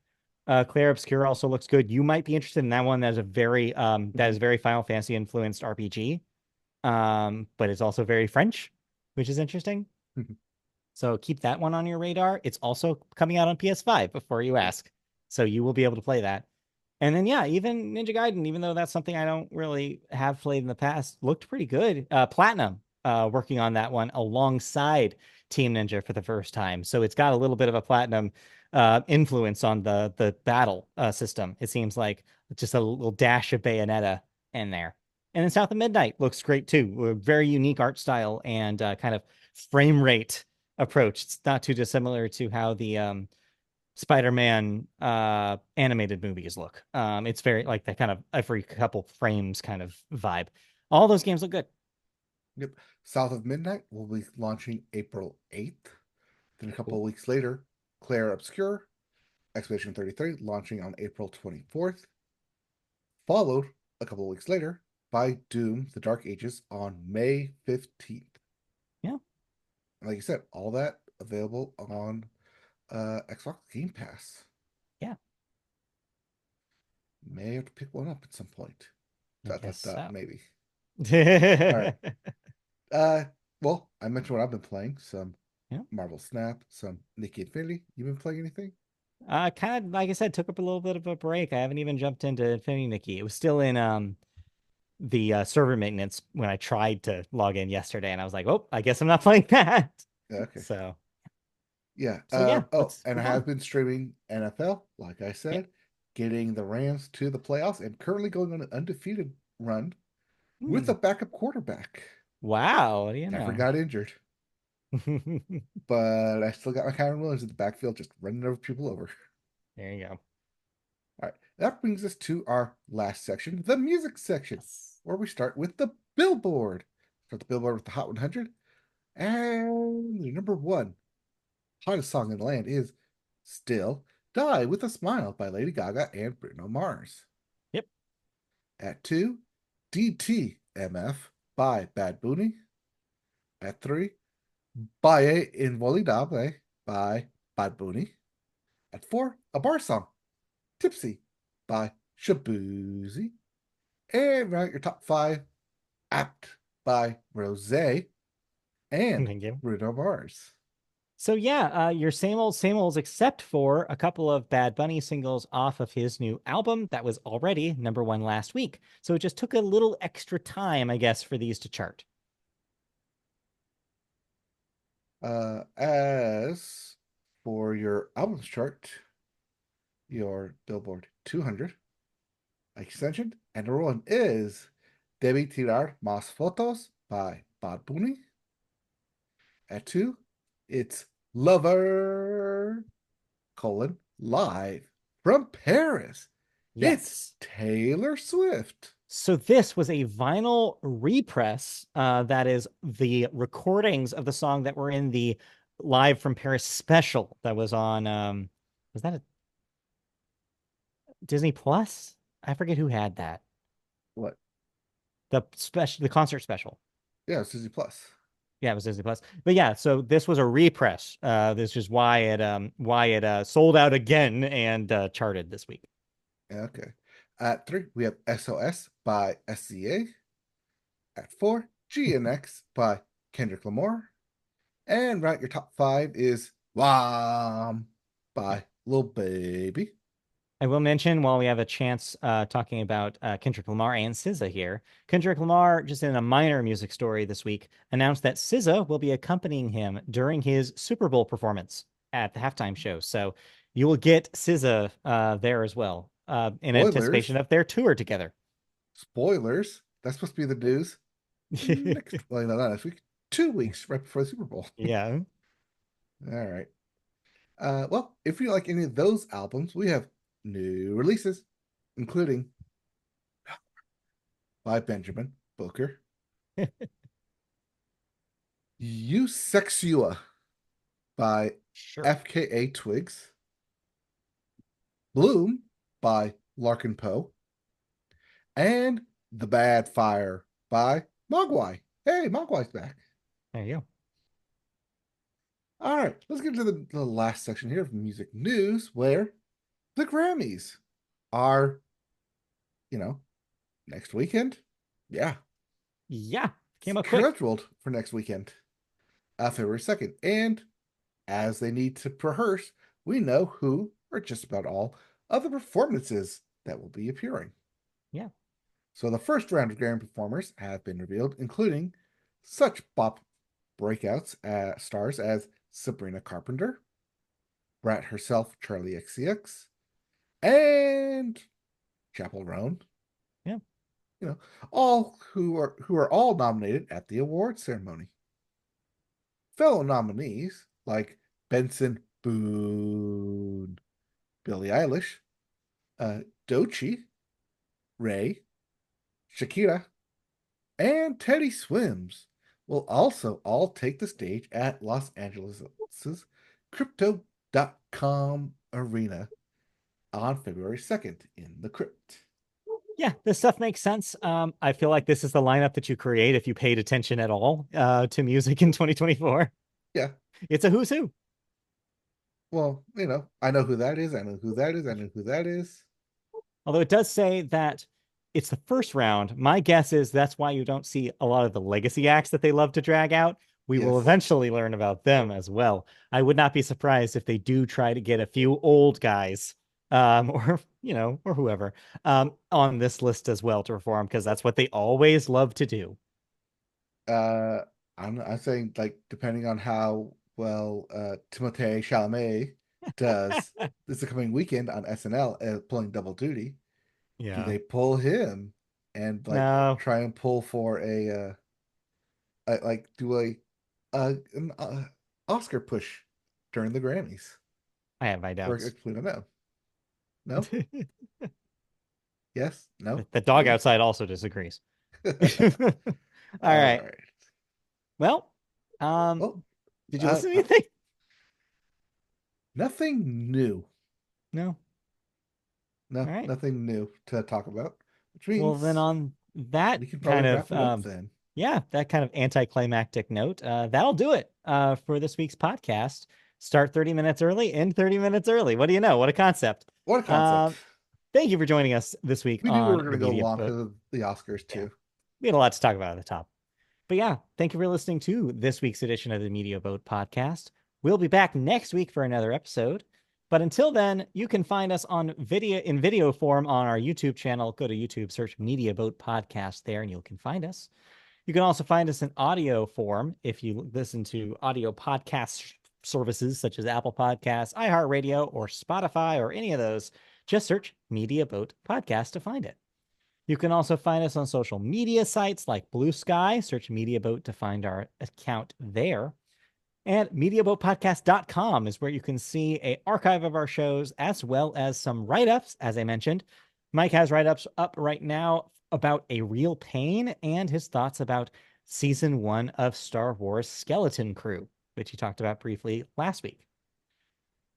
Clair Obscur also looks good. You might be interested in that one. That is very Final Fantasy influenced RPG. But it's also very French, which is interesting. So keep that one on your radar. It's also coming out on PS5 before you ask. So you will be able to play that. And then yeah, even Ninja Gaiden, even though that's something I don't really have played in the past, looked pretty good. Platinum working on that one alongside Team Ninja for the first time. So it's got a little bit of a Platinum influence on the battle system. It seems like just a little dash of Bayonetta in there. And then South of Midnight looks great too. A very unique art style and kind of frame rate approach. It's not too dissimilar to how the Spider-Man animated movies look. It's very like that kind of every couple frames kind of vibe. All those games look good. Yep. South of Midnight will be launching April 8th. Then a couple Cool. of weeks later, Claire Obscure, Expedition 33, launching on April 24th. Followed a couple of weeks later by Doom, The Dark Ages on May 15th. Yeah. And like you said, all that available on Xbox Game Pass. Yeah. May have to pick one up at some point. I guess so. Maybe. All right. Yeah. Uh, well, I mentioned what I've been playing. Some Marvel Snap, some Nikki Infinity. You been playing anything? Kind of like I said, took up a little bit of a break. I haven't even jumped into Infinity Nikki. It was still in the server maintenance when I tried to log in yesterday, and I was like, "Oh, I guess I'm not playing that." Yeah, okay. So, Yeah. yeah, Oh, let's and I move on. have been streaming NFL, like I Yep. said, getting the Rams to the playoffs and currently going on an undefeated run with Hmm. a backup quarterback. Wow, what do you Never know? got injured, but I still got my Kyron Williams in the backfield just running over people over. There you go. All right. That brings us to our last section, the music section, Yes. where we start with the Billboard. Start the Billboard with the Hot 100. And the number one hottest song in the land is Still Die with a Smile by Lady Gaga and Bruno Mars. Yep. At two, DTMF by Bad Bunny. At three, Baile Inolvidable by Bad Bunny. At four, a bar song, Tipsy by Shabuzi. And round your top five, Apt by Rose and Thank you. Bruno Mars. So yeah, your same olds, except for a couple of Bad Bunny singles off of his new album that was already number one last week. So it just took a little extra time, I guess, for these to chart. As for your albums chart, your Billboard 200 extension, and the one is Debí Tirar Más Fotos by Bad Bunny. At two, it's Lover, live from Paris. It's Yes. Taylor Swift. So this was a vinyl repress that is the recordings of the song that were in the Live from Paris special that was on was that a Disney Plus? I forget who had that. What? The concert special. Yeah, it's Disney Plus. Yeah, it was Disney Plus. But yeah, so this was a repress. This is why it sold out again and charted this week. Okay. At three, we have SOS by SCA. At four, GNX by Kendrick Lamar. And right, your top five is Wham Yeah. by Lil Baby. I will mention while we have a chance talking about Kendrick Lamar and SZA here, Kendrick Lamar, just in a minor music story this week, announced that SZA will be accompanying him during his Super Bowl performance at the halftime show. So you will get SZA there as well in anticipation Spoilers, of their tour together. spoilers. That's supposed to be the news next, well, no, not next week, 2 weeks right before the Super Bowl. Yeah. All right. Well, if you like any of those albums, we have new releases, including by Benjamin Booker, You Sexua by Sure. FKA Twigs, Bloom by Larkin Poe, and The Bad Fire by Mogwai. Hey, Mogwai's back. There you go. All right, let's get to the last section here of music news, where the Grammys are, you know, next weekend. Yeah, Yeah, came up quick. scheduled for next weekend, February 2nd. And as they need to rehearse, we know who, or just about all, of the performances that will be appearing. Yeah, So the first round of Grammy performers have been revealed, including such pop breakouts stars as Sabrina Carpenter, Brat herself, Charlie XCX, and Chapel Roan. yeah, You know, all who are all nominated at the awards ceremony. Fellow nominees like Benson Boone, Billie Eilish, uh, Doechii, Ray, Shakira, and Teddy Swims will also all take the stage at Los Angeles' Crypto.com Arena on February 2nd in the Crypt. yeah. This stuff makes sense. I feel like this is the lineup that you create if you paid attention at all to music in 2024. Yeah, It's a who's who. well, I know who that is. I know who that is. I know who that is. Although it does say that it's the first round. My guess is that's why you don't see a lot of the legacy acts that they love to drag out. We will Yes. eventually learn about them as well. I would not be surprised if they do try to get a few old guys, or or whoever, on this list as well to perform because that's what they always love to do. Uh, I'm saying like depending on how well Timothée Chalamet does this coming weekend on SNL, pulling double duty. Do Yeah. they pull him and like No, try and pull for like do an Oscar push during the Grammys? I have my Or doubts. exclude no, no, yes, no, The dog maybe. outside also disagrees. All All right. right. Well, um, Well, did you uh, listen to uh, anything? nothing new. No. No, All right. nothing new to talk about, which Well, then means on that we can probably kind of wrap it up then. yeah, that kind of anticlimactic note, that'll do it for this week's podcast. Start 30 minutes early, end 30 minutes early. What do you know? What a concept. What a concept. Um, Thank you for joining us this week We knew we were on going the to go Media long Boat. because of the Oscars Yeah, too. we had a lot to talk about at the top. But yeah, thank you for listening to this week's edition of the Media Boat podcast. We'll be back next week for another episode. But until then, you can find us on video form on our YouTube channel. Go to YouTube, search Media Boat Podcast there, and you can find us. You can also find us in audio form if you listen to audio podcast services such as Apple Podcasts, iHeartRadio, or Spotify, or any of those. Just search Media Boat Podcast to find it. You can also find us on social media sites like Blue Sky. Search Media Boat to find our account there. And MediaBoatPodcast.com is where you can see an archive of our shows as well as some write-ups, as I mentioned. Mike has write-ups up right now about A Real Pain and his thoughts about season 1 of Star Wars Skeleton Crew, which he talked about briefly last week.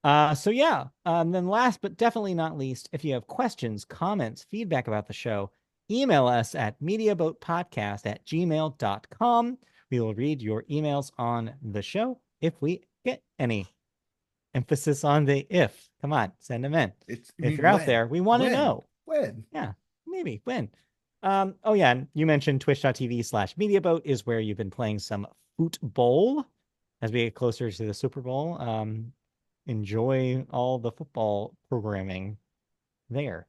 So yeah, then last but definitely not least, if you have questions, comments, feedback about the show, email us at mediaboatpodcast@gmail.com. We will read your emails on the show if we get any. Emphasis on the if. Come on, send them in. I If mean, you're out there, we want to know. when? Yeah, maybe when. Oh yeah, and you mentioned twitch.tv/mediaboat is where you've been playing some football as we get closer to the Super Bowl. Enjoy all the football programming there.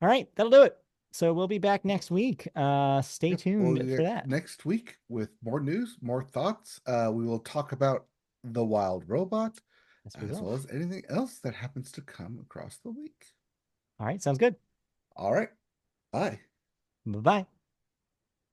All right, that'll do it. So we'll be back next week. Stay Yep. We'll tuned be for back that. next week with more news, more thoughts. We will talk about the wild robot, Yes, we as will. well as anything else that happens to come across the week. All right, sounds good. All right. Bye. Bye bye.